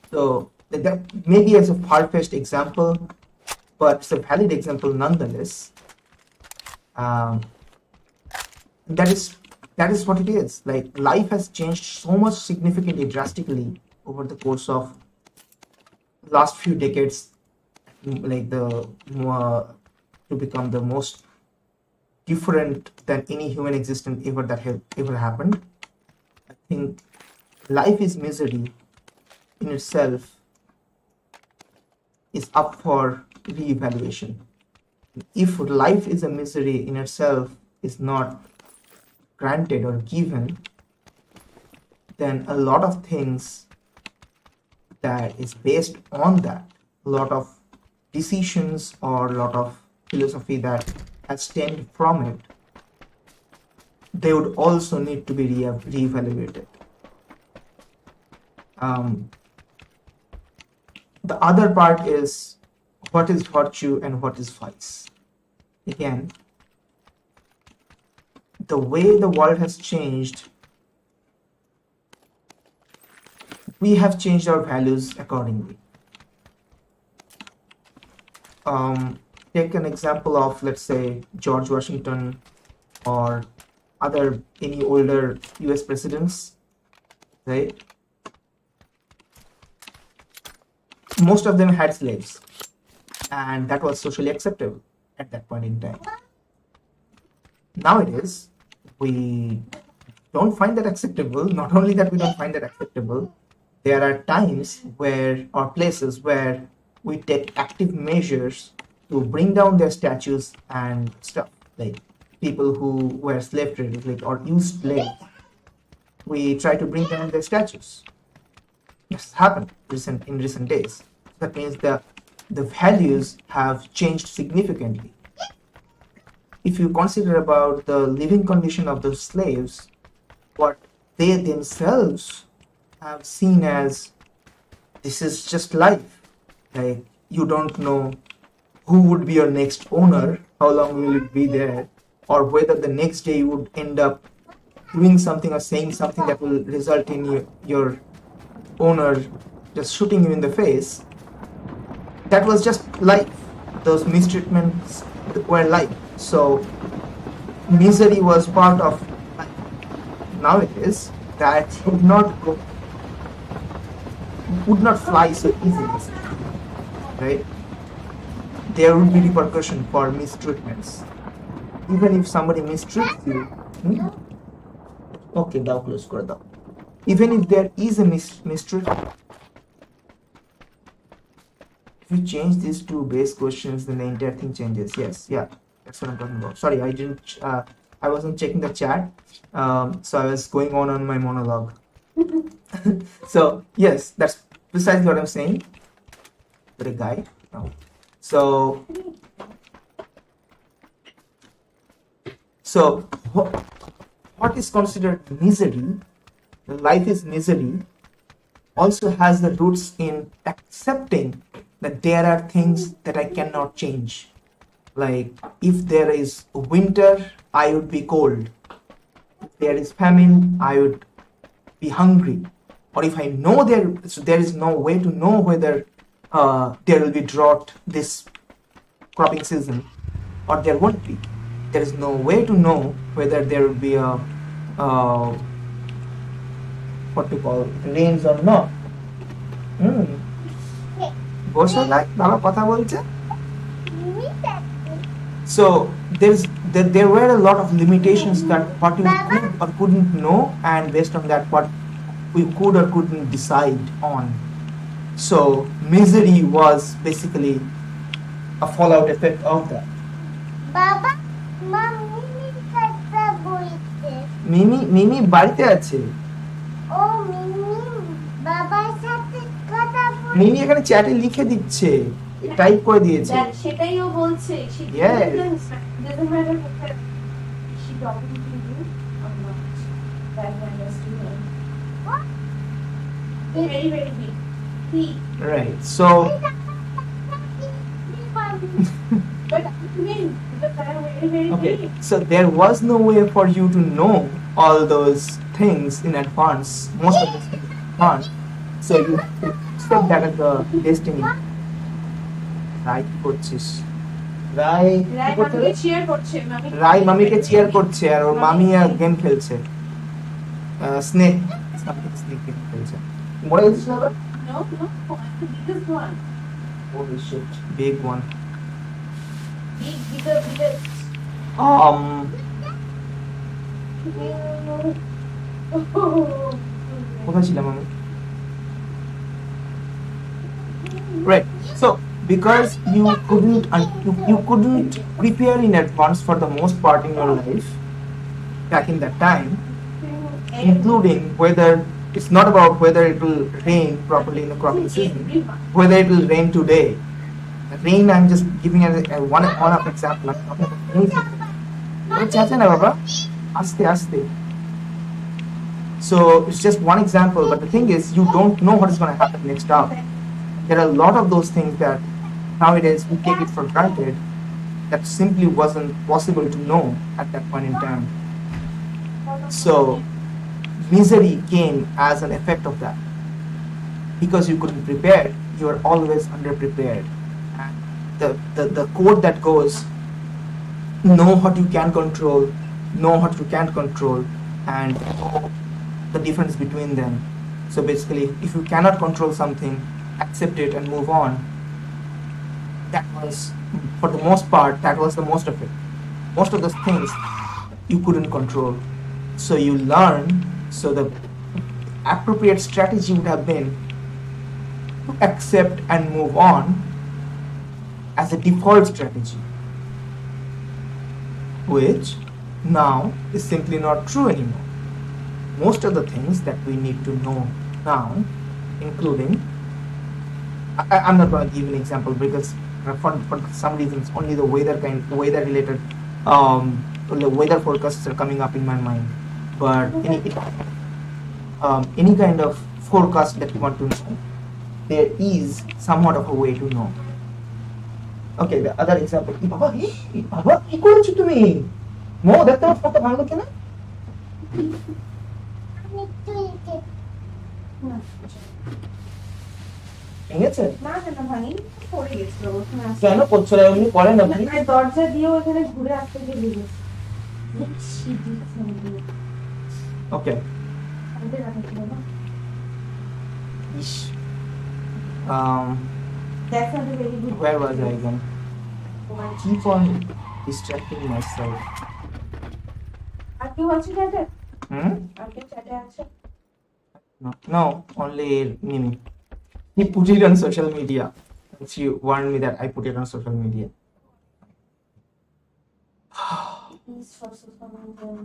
So that maybe as a far-fetched example, but it's a valid example nonetheless. That is what it is. Like, life has changed so much significantly, drastically over the course of last few decades, like to become the most different than any human existence ever happened. I think life is misery in itself is up for re-evaluation. If life is a misery in itself is not granted or given, then a lot of things that is based on that, a lot of decisions or a lot of philosophy that has stemmed from it, they would also need to be re-evaluated. The other part is what is virtue and what is vice. Again, the way the world has changed, we have changed our values accordingly. Take an example of, let's say, George Washington or any older US presidents, right? Most of them had slaves, and that was socially acceptable at that point in time. Nowadays, we don't find that acceptable. Not only that we don't find that acceptable, there are times or places where we take active measures to bring down their statues and stuff. Like, people who were slave traders, or used slaves, we try to bring down their statues. This happened in recent days. That means the values have changed significantly. If you consider about the living condition of those slaves, what they themselves have seen as, this is just life. Like, you don't know who would be your next owner, how long will it be there, or whether the next day you would end up doing something or saying something that will result in your owner just shooting him in the face, that was just life. Those mistreatments were life. So misery was part of life. Nowadays, that would not fly so easily, right? There would be repercussion for mistreatments. Even if somebody mistreats you, okay, now close kore dao. Even if there is a mistreatment, if you change these two base questions, then the entire thing changes. Yes, yeah, that's what I'm talking about. Sorry, I didn't. I wasn't checking the chat, so I was going on my monologue. So yes, that's precisely what I'm saying. But a guy, no. So what is considered misery, life is misery, also has the roots in accepting that there are things that I cannot change. Like if there is winter, I would be cold. If there is famine, I would be hungry. Or if I know there is no way to know whether there will be drought this cropping season, or there won't be. There is no way to know whether there will be a what to call rains or not. So there were a lot of limitations that what you could or couldn't know, and based on that what we could or couldn't decide on. So misery was basically a fallout effect of that. Baba, Mimi বাড়িতে আছে। ও মিমি বাবার সাথে কথা বলছে। মিমি এখানে চ্যাটে লিখে দিচ্ছে, type করে দিয়েছে। সেটাই ও বলছে। Yes. Doesn't matter whether she talking to you or not. That matters to her. What? Very, very big. Right. So. But I mean, okay, so there was no way for you to know all those things in advance, most of those things in advance. So you accept that as a destiny. Right, করছিস রাই মামিকে chair করছে, রাই মামিকে chair করছে আর ওর মামি game খেলছে, snake game খেলছে। মরে গেছিস না? No, the biggest one. Holy shit, big one. Biggest. কোথায় ছিলাম আমি? Right. So because you couldn't prepare in advance for the most part in your life back in that time, including whether it's not about whether it will rain properly in the cropping season, whether it will rain today. Rain, I'm just giving a one-off example. So it's just one example, but the thing is, you don't know what is going to happen next hour. There are a lot of those things that nowadays we take it for granted that simply wasn't possible to know at that point in time. So misery came as an effect of that. Because you couldn't prepare, you are always underprepared. And the code that goes, know what you can control, know what you can't control, and the difference between them. So basically, if you cannot control something, accept it and move on. That was, for the most part, that was the most of it. Most of those things you couldn't control. So you learn, so the appropriate strategy would have been to accept and move on as a default strategy, which now is simply not true anymore. Most of the things that we need to know now, including, I'm not going to give an example because for some reasons only the weather related the weather forecasts are coming up in my mind, but any kind of forecast that you want to know, there is somewhat of a way to know. Okay, the other example. Baba, কি করেছো তুমি? মো দেখতে photo ভালো কেন? না ভেঙেছে? না না ভাঙি পড়ে গেছিল ওখানে আসতে কেন করছো না? এমনি করেন আপনি? আর দরজা দিয়েও এখানে ঘুরে আসতে গিয়ে লেগেছে ওকে। আমাদের রাখা ছিল না Ish. That's not a very good Where was I again? Keep on distracting myself. আর কেউ আছে চ্যাটে? আর কেউ চ্যাটে আছে? No, only Mimi. He put it on social media. She warned me that I put it on social media. These sources coming in.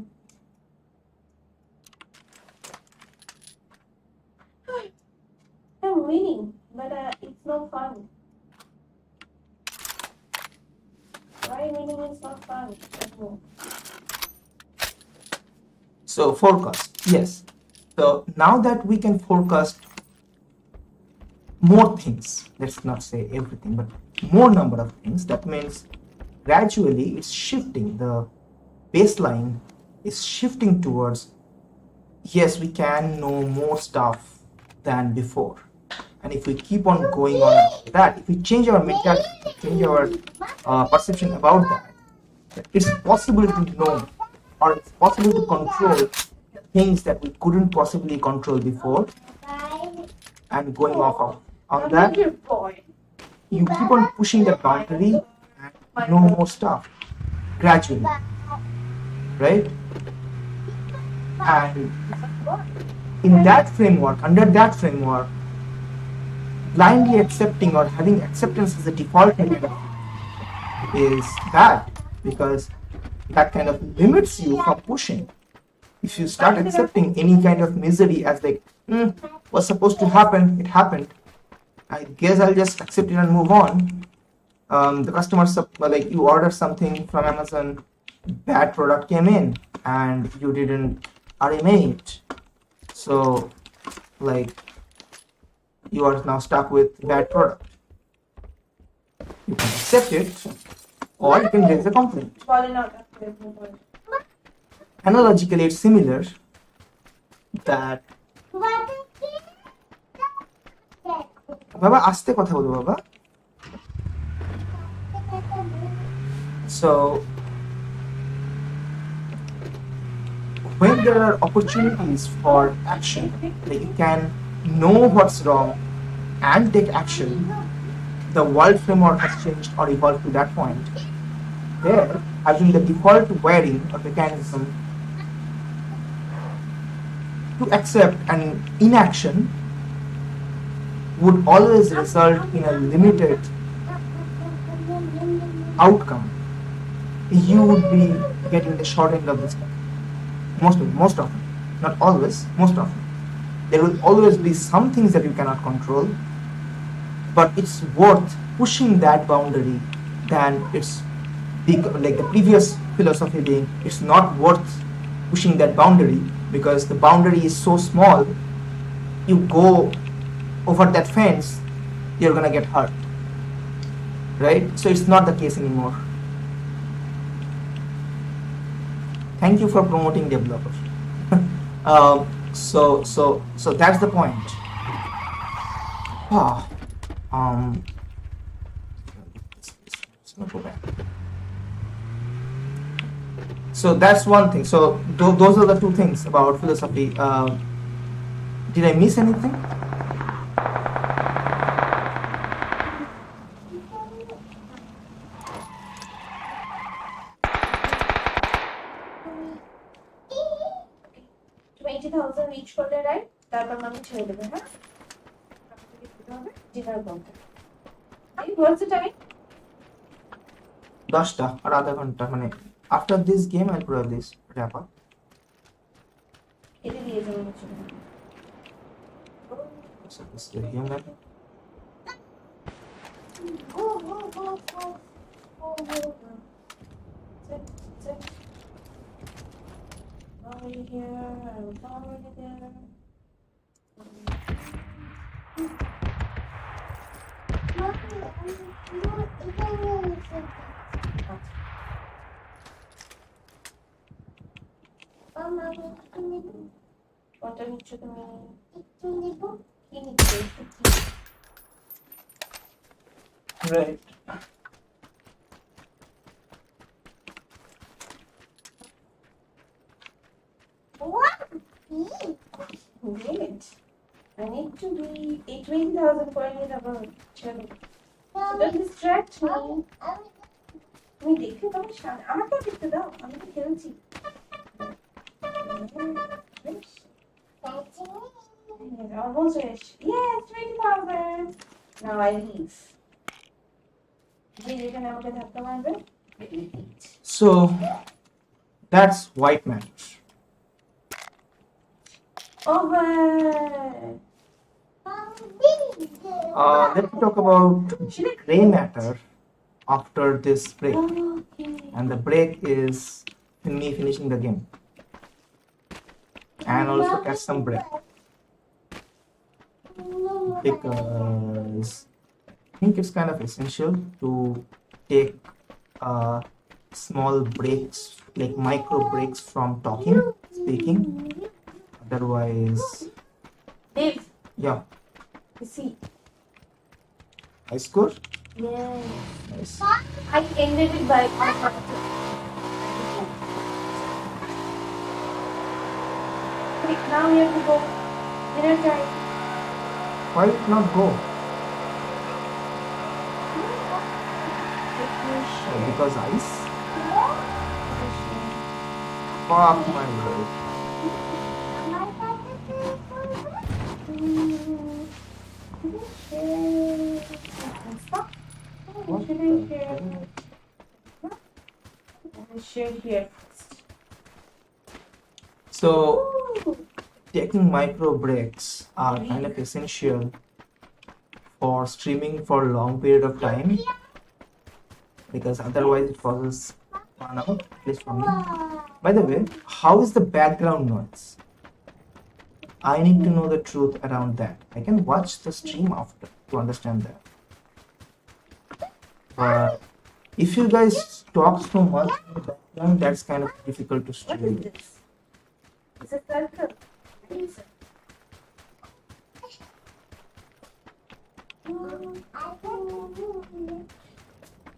I'm winning, but it's not fun. Why winning is not fun? So forecast, yes. So now that we can forecast more things, let's not say everything, but more number of things, that means gradually it's shifting. The baseline is shifting towards, yes, we can know more stuff than before. And if we keep on going on that, if we change our mentality, change our perception about that, it's possible to know, or it's possible to control things that we couldn't possibly control before. And going off on that, you keep on pushing the boundary and know more stuff gradually, right? And in that framework, under that framework, blindly accepting or having acceptance as a default method is bad, because that kind of limits you from pushing. If you start accepting any kind of misery as like, what's supposed to happen, it happened, I guess I'll just accept it and move on. The customer, like you order something from Amazon, bad product came in and you didn't RMA it, so like you are now stuck with bad product. You can accept it, or you can raise a complaint. Analogically, it's similar that Baba, aste kotha bolo Baba. So when there are opportunities for action, that you can know what's wrong and take action, the world framework has changed or evolved to that point. There, having the default wiring or mechanism to accept an inaction would always result in a limited outcome. You would be getting the short end of the stick. Most often, not always, most often. There will always be some things that you cannot control, but it's worth pushing that boundary than it's like the previous philosophy being, it's not worth pushing that boundary because the boundary is so small, you go over that fence, you're gonna get hurt, right? So it's not the case anymore. Thank you for promoting developers. So that's the point. Let's not go back. So that's one thing. So those are the two things about philosophy. Did I miss anything? reach করলে right তারপর আমি ছেড়ে দেব হ্যাঁ dinner করতে এই what's the time 10টা আর আধা ঘন্টা মানে after this game I'll probably wrap up. এটা দিয়ে যাবো So this is the game that already here, I was already there. কটা নিচ্ছ তুমি? একটু নিব। কি নিচ্ছ? একটু কি? Right. What? Great. I need to be 20,000 coins about. চলো। So don't distract me. তুমি দেখতে দাও সামনে। আমাকেও দেখতে দাও। আমি তো খেলছি। বেশ। Almost finished. Yes, 20,000. Now I leave. যে যেখানে আমাকে ধাক্কা মারবে, So that's white matters. over. Let me talk about gray matter after this break. Okay. And the break is me finishing the game. And also catch some break. Because I think it's kind of essential to take small breaks, like micro breaks from talking, speaking. Otherwise, Dave, yeah, you see. I score. Yes. Nice. I ended it by Wait, now we have to go. Dinner time. Why did it not go? Because ice. Fuck my life. What the hell? Share here first. So taking micro breaks are kind of essential for streaming for a long period of time, because otherwise it causes burnout, at least for me. By the way, how is the background noise? I need to know the truth around that. I can watch the stream after to understand that. But if you guys talk so much in the background, that's kind of difficult to What stream. is this? It's a circle. What is it?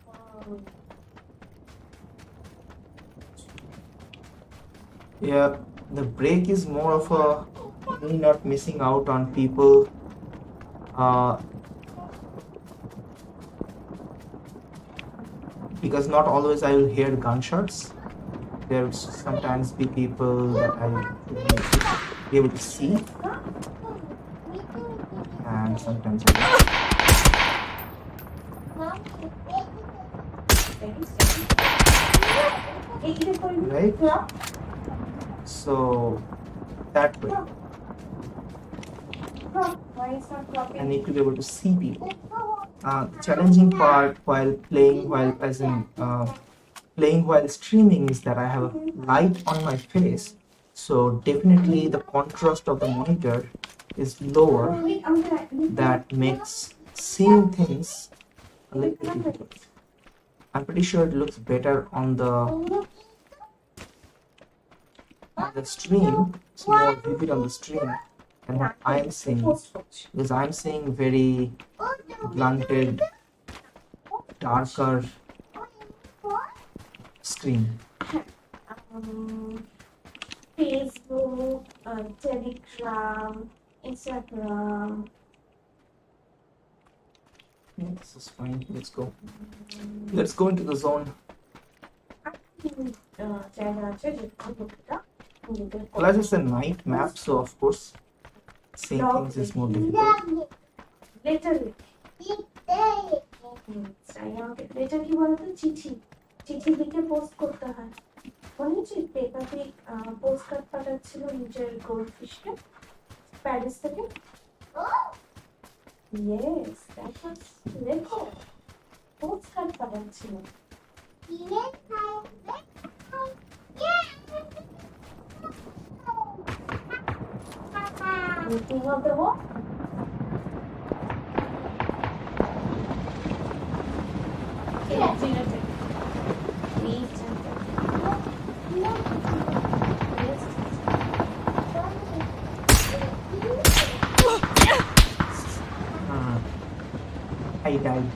Wow. Yeah, the break is more of a me not missing out on people. Because not always I will hear gunshots. There will sometimes be people that I will be able to see, and sometimes I won't. Right? So that way Why is not copying? I need to be able to see people. Challenging part while playing, playing while streaming, is that I have a light on my face, so definitely the contrast of the monitor is lower. That makes seeing things a little bit difficult. I'm pretty sure it looks better on the stream. It's more vivid on the stream than what I'm seeing, because I'm seeing very blunted, darker screen. Facebook, Telegram, Instagram. Yeah, this is fine. Let's go. Let's go into the zone. Plus, it's a night map, so of course, seeing things is more difficult. Literally. Letter কি বলতো? চিঠি চিঠি লিখে post করতে হয়। মনে হচ্ছে paper pick post card পাঠাচ্ছিল নিজের গোল্ডফিশকে প্যারিস থেকে। Yes, that was letter. Post card পাঠাচ্ছিল। Meeting of the what? I died.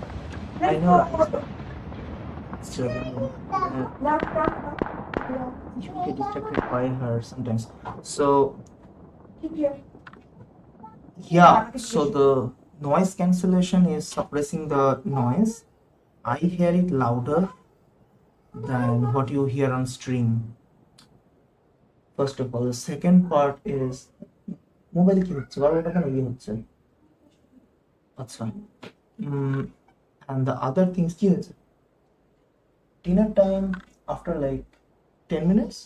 I Let's know. go. Still, you get distracted by her sometimes. So Keep here. yeah, so the noise cancellation is suppressing the noise. I hear it louder than what you hear on stream. First of all, the second part is মোবাইলে কি হচ্ছে বারোটা কেন ইয়ে হচ্ছে আচ্ছা and the other things কি হয়েছে dinner time after like 10 minutes.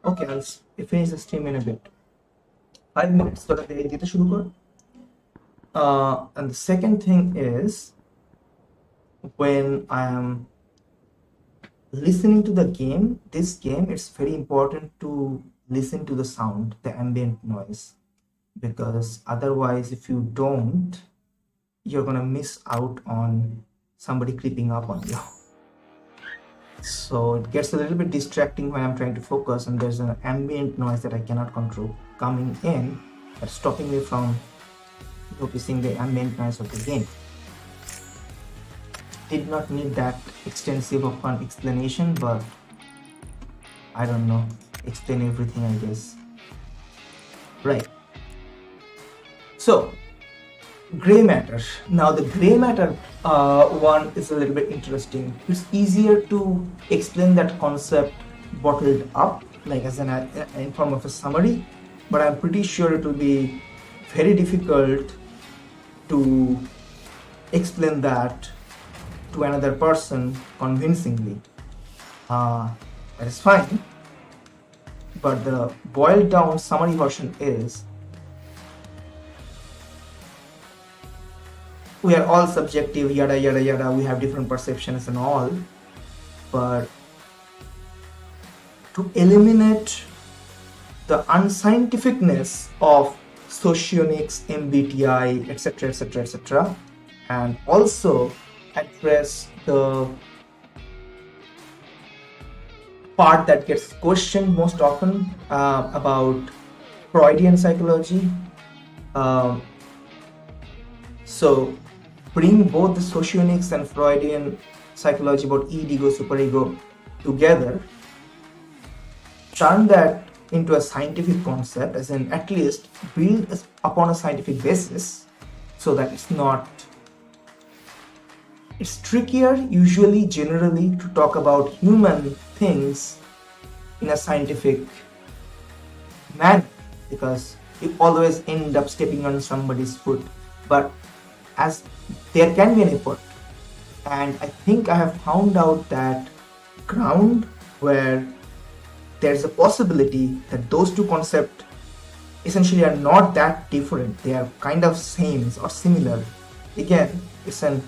Okay, I'll finish the stream in a bit. 5 minutes তোরা দিতে শুরু কর. And the second thing is when I am listening to the game, this game, it's very important to listen to the sound, the ambient noise, because otherwise if you don't, you're gonna miss out on somebody creeping up on you. So it gets a little bit distracting when I'm trying to focus and there's an ambient noise that I cannot control coming in that's stopping me from noticing the ambient noise of the game. Did not need that extensive of an explanation, but I don't know, explain everything I guess. Right. So gray matter. Now the gray matter one is a little bit interesting. It's easier to explain that concept bottled up, like as in form of a summary, but I'm pretty sure it will be very difficult to explain that to another person convincingly. That is fine, but the boiled down summary version is we are all subjective, yada yada yada, we have different perceptions and all, but to eliminate the unscientificness of socionics, MBTI, etc etc etc, and also address the part that gets questioned most often about Freudian psychology. So bring both the socionics and Freudian psychology about ego, superego together, turn that into a scientific concept, as in at least build upon a scientific basis, so that it's trickier usually generally to talk about human things in a scientific manner because you always end up stepping on somebody's foot, but as there can be an effort, and I think I have found out that ground where there's a possibility that those two concepts essentially are not that different, they are kind of same or similar. Again, it's an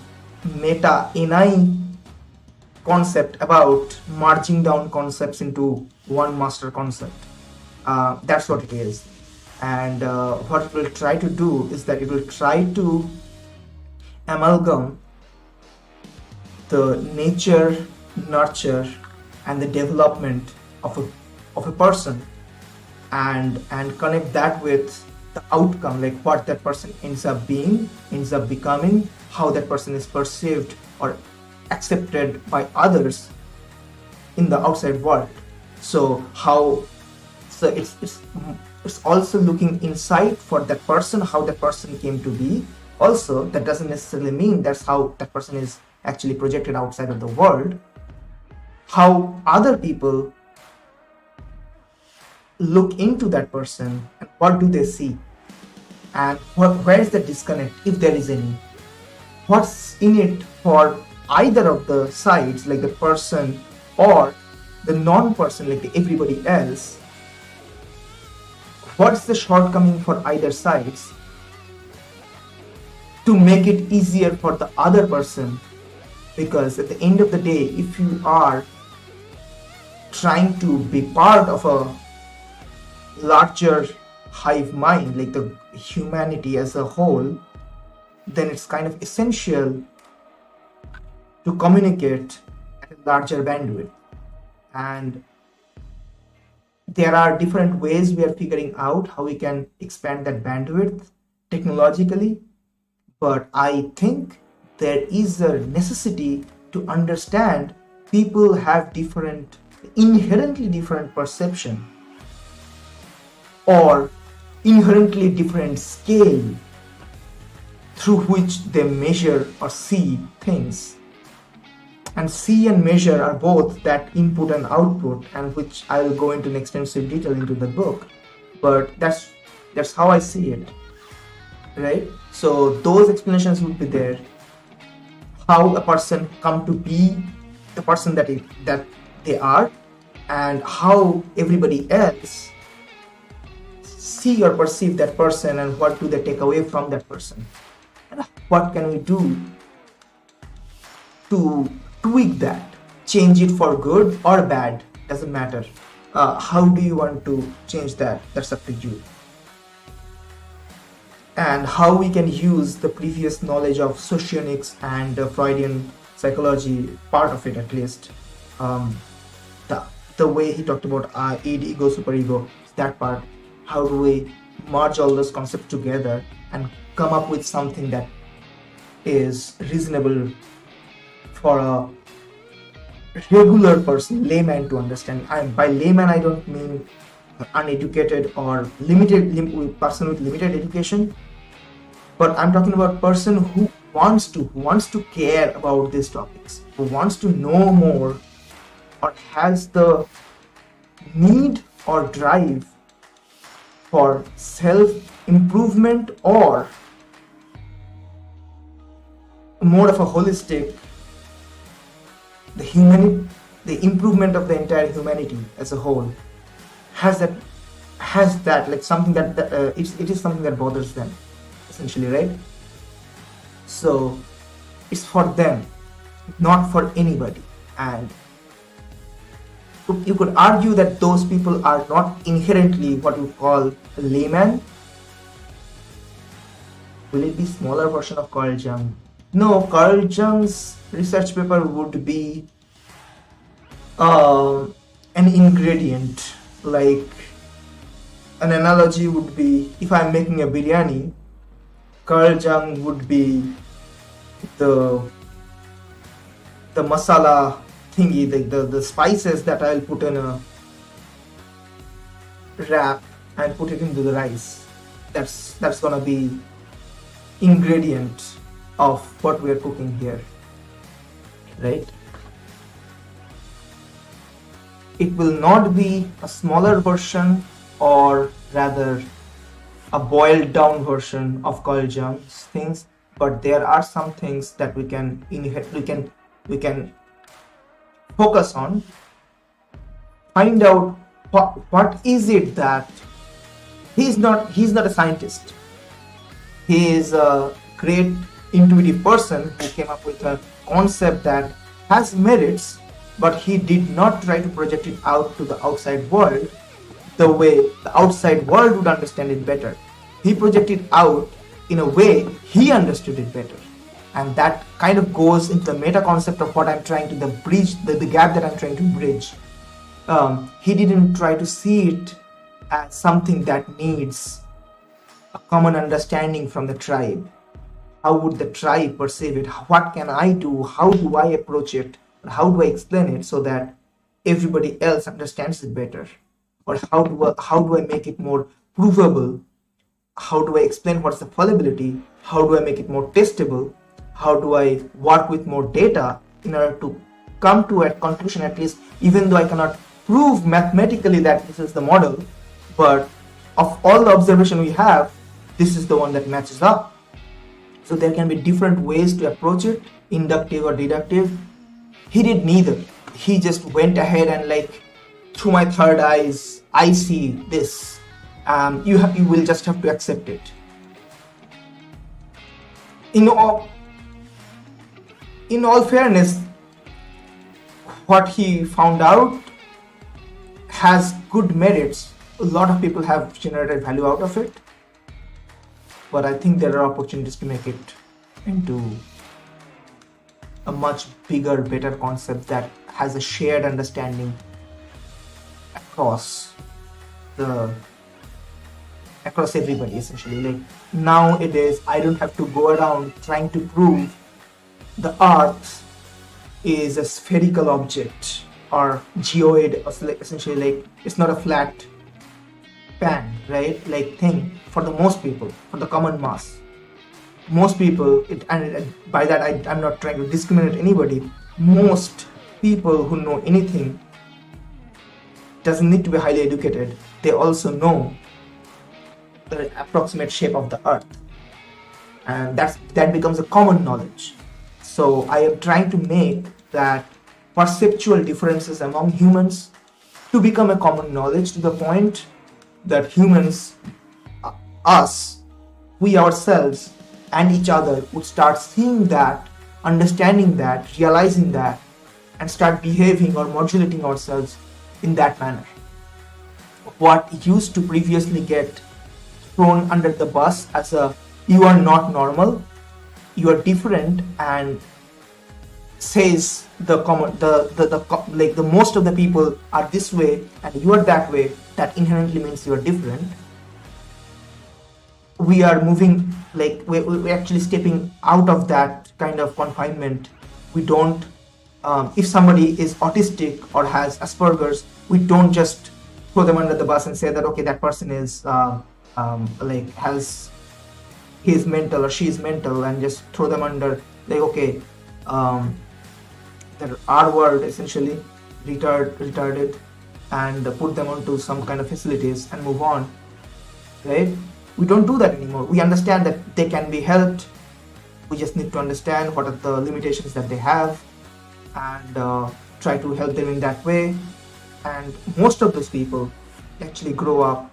meta NI concept about merging down concepts into one master concept. That's what it is, and what it will try to do is that it will try to amalgam the nature, nurture, and the development of a person, and connect that with the outcome, like what that person ends up being, ends up becoming, how that person is perceived or accepted by others in the outside world. So it's also looking inside for that person, how that person came to be. Also, that doesn't necessarily mean that's how that person is actually projected outside of the world. How other people look into that person and what do they see, and where is the disconnect, if there is any, what's in it for either of the sides, like the person or the non-person, like the everybody else. What's the shortcoming for either sides to make it easier for the other person, because at the end of the day, if you are trying to be part of a larger hive mind, like the humanity as a whole, then it's kind of essential to communicate at a larger bandwidth. And there are different ways we are figuring out how we can expand that bandwidth technologically, but I think there is a necessity to understand people have inherently different perception or inherently different scale through which they measure or see things. And see and measure are both that input and output, and which I will go into in extensive detail into the book. But that's how I see it, right? So those explanations would be there. How a person come to be the person that they are, and how everybody else see or perceive that person, and what do they take away from that person, and what can we do to tweak that, change it for good or bad, doesn't matter. How do you want to change that? That's up to you. And how we can use the previous knowledge of socionics and Freudian psychology, part of it at least, the way he talked about id, ego, superego, that part. How do we merge all those concepts together and come up with something that is reasonable for a regular person, layman, to understand? By layman, I don't mean uneducated or person with limited education, but I'm talking about person who wants to care about these topics, who wants to know more, or has the need or drive for self-improvement, or more of a holistic, the improvement of the entire humanity as a whole, has that like something that it is something that bothers them, essentially, right? So it's for them, not for anybody. And you could argue that those people are not inherently what you call a layman. Will it be smaller version of Carl Jung? No, Carl Jung's research paper would be an ingredient. Like, an analogy would be, if I'm making a biryani, Carl Jung would be the masala thingy, the spices that I'll put in a wrap and put it into the rice. That's gonna be ingredient of what we are cooking here, right? It will not be a smaller version, or rather a boiled down version of Carl Jung's things, but there are some things that we can focus on, find out what is it that he's not a scientist. He is a great intuitive person who came up with a concept that has merits, but he did not try to project it out to the outside world the way the outside world would understand it better. He projected out in a way he understood it better. And that kind of goes into the meta concept of what I'm trying to, the gap that I'm trying to bridge. He didn't try to see it as something that needs a common understanding from the tribe. How would the tribe perceive it? What can I do? How do I approach it? How do I explain it so that everybody else understands it better? Or how do I make it more provable? How do I explain what's the fallibility? How do I make it more testable? How do I work with more data in order to come to a conclusion, at least, even though I cannot prove mathematically that this is the model, but of all the observation we have, this is the one that matches up. So there can be different ways to approach it, inductive or deductive. He did neither. He just went ahead and, like, through my third eyes, I see this. You will just have to accept it. In all fairness, what he found out has good merits. A lot of people have generated value out of it, but I think there are opportunities to make it into a much bigger, better concept that has a shared understanding across everybody essentially. Like nowadays, I don't have to go around trying to prove the Earth is a spherical object or geoid, or essentially like it's not a flat pan, right? Like thing for the most people, for the common mass. Most people, and by that I'm not trying to discriminate anybody. Most people who know anything doesn't need to be highly educated. They also know the approximate shape of the Earth, and that becomes a common knowledge. So I am trying to make that perceptual differences among humans to become a common knowledge, to the point that humans, us, we ourselves and each other would start seeing that, understanding that, realizing that, and start behaving or modulating ourselves in that manner. What used to previously get thrown under the bus as a you are not normal, you are different, and says the most of the people are this way and you are that way, that inherently means you are different. We are moving, like we're actually stepping out of that kind of confinement. We don't, if somebody is autistic or has Asperger's, we don't just throw them under the bus and say that okay, that person is has, he is mental or she is mental, and just throw them under like okay, the R word essentially, retarded, and put them onto some kind of facilities and move on, right? We don't do that anymore. We understand that they can be helped. We just need to understand what are the limitations that they have and try to help them in that way. And most of those people actually grow up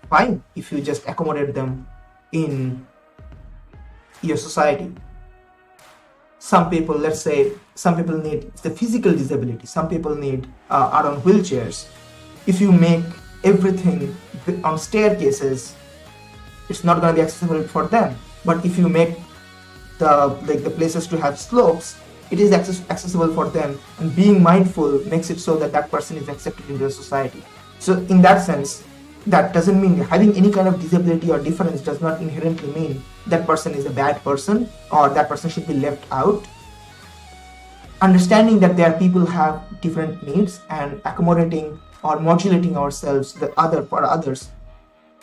fine if you just accommodate them in your society. Some people, let's say, some people need the physical disability. Some people are on wheelchairs. If you make everything on staircases, it's not going to be accessible for them. But if you make the places to have slopes, it is accessible for them. And being mindful makes it so that that person is accepted into the society. So in that sense, that doesn't mean having any kind of disability or difference does not inherently mean that person is a bad person or that person should be left out. Understanding that there are people who have different needs and accommodating or modulating ourselves for others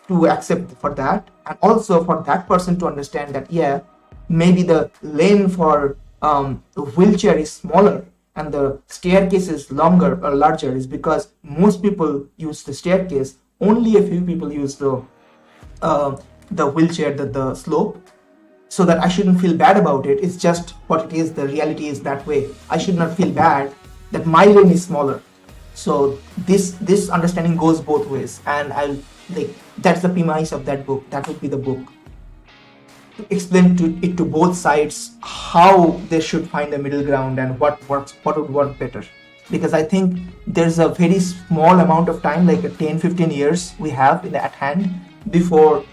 to accept for that, and also for that person to understand that yeah, maybe the lane for the wheelchair is smaller and the staircase is longer or larger is because most people use the staircase. Only a few people use the wheelchair, the slope, so that I shouldn't feel bad about it. It's just what it is. The reality is that way. I should not feel bad that my lane is smaller. So this understanding goes both ways, and that's the premise of that book. That would be the book. To explain to both sides how they should find a middle ground and what would work better. Because I think there's a very small amount of time, like 10-15 years we have at hand before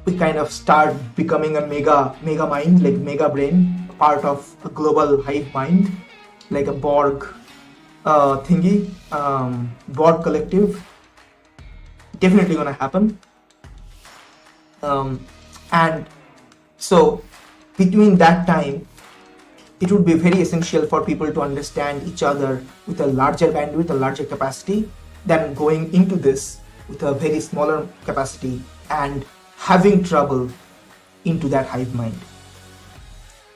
we kind of start becoming a mega mind, like mega brain, part of a global hive mind, like a Borg thingy, Borg collective. Definitely gonna happen. And so between that time, it would be very essential for people to understand each other with a larger bandwidth, a larger capacity, than going into this with a very smaller capacity and having trouble into that hive mind.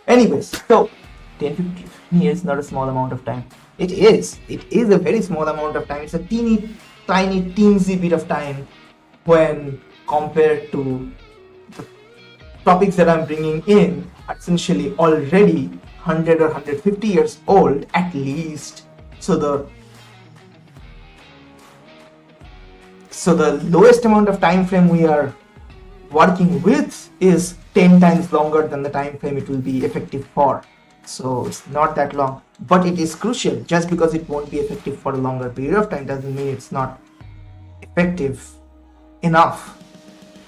Anyways, so 10-15 years is not a small amount of time. It is a very small amount of time. It's a tiny teensy bit of time when compared to the topics that I'm bringing in, essentially already 100 or 150 years old at least. So the lowest amount of time frame we are working with is 10 times longer than the time frame it will be effective for. So it's not that long, but it is crucial. Just because it won't be effective for a longer period of time doesn't mean it's not effective enough.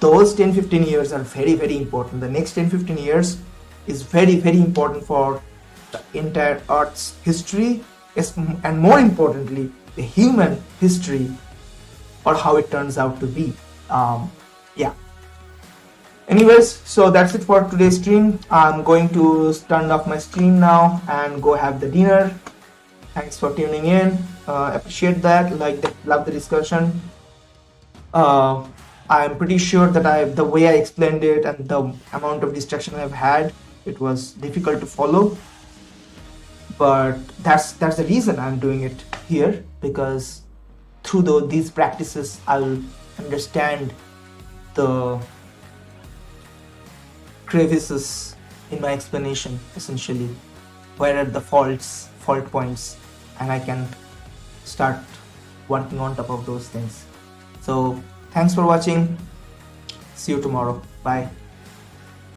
Those 10-15 years are very, very important. The next 10-15 years is very, very important for the entire Earth's history, and more importantly, the human history or how it turns out to be. Yeah. Anyways, so that's it for today's stream. I'm going to turn off my stream now and go have the dinner. Thanks for tuning in. Appreciate that. Love the discussion. I'm pretty sure that the way I explained it and the amount of distraction I've had, it was difficult to follow. But that's the reason I'm doing it here, because through these practices, I'll understand the crevices in my explanation, essentially. Where are the fault points, and I can start working on top of those things. So thanks for watching. See you tomorrow. Bye.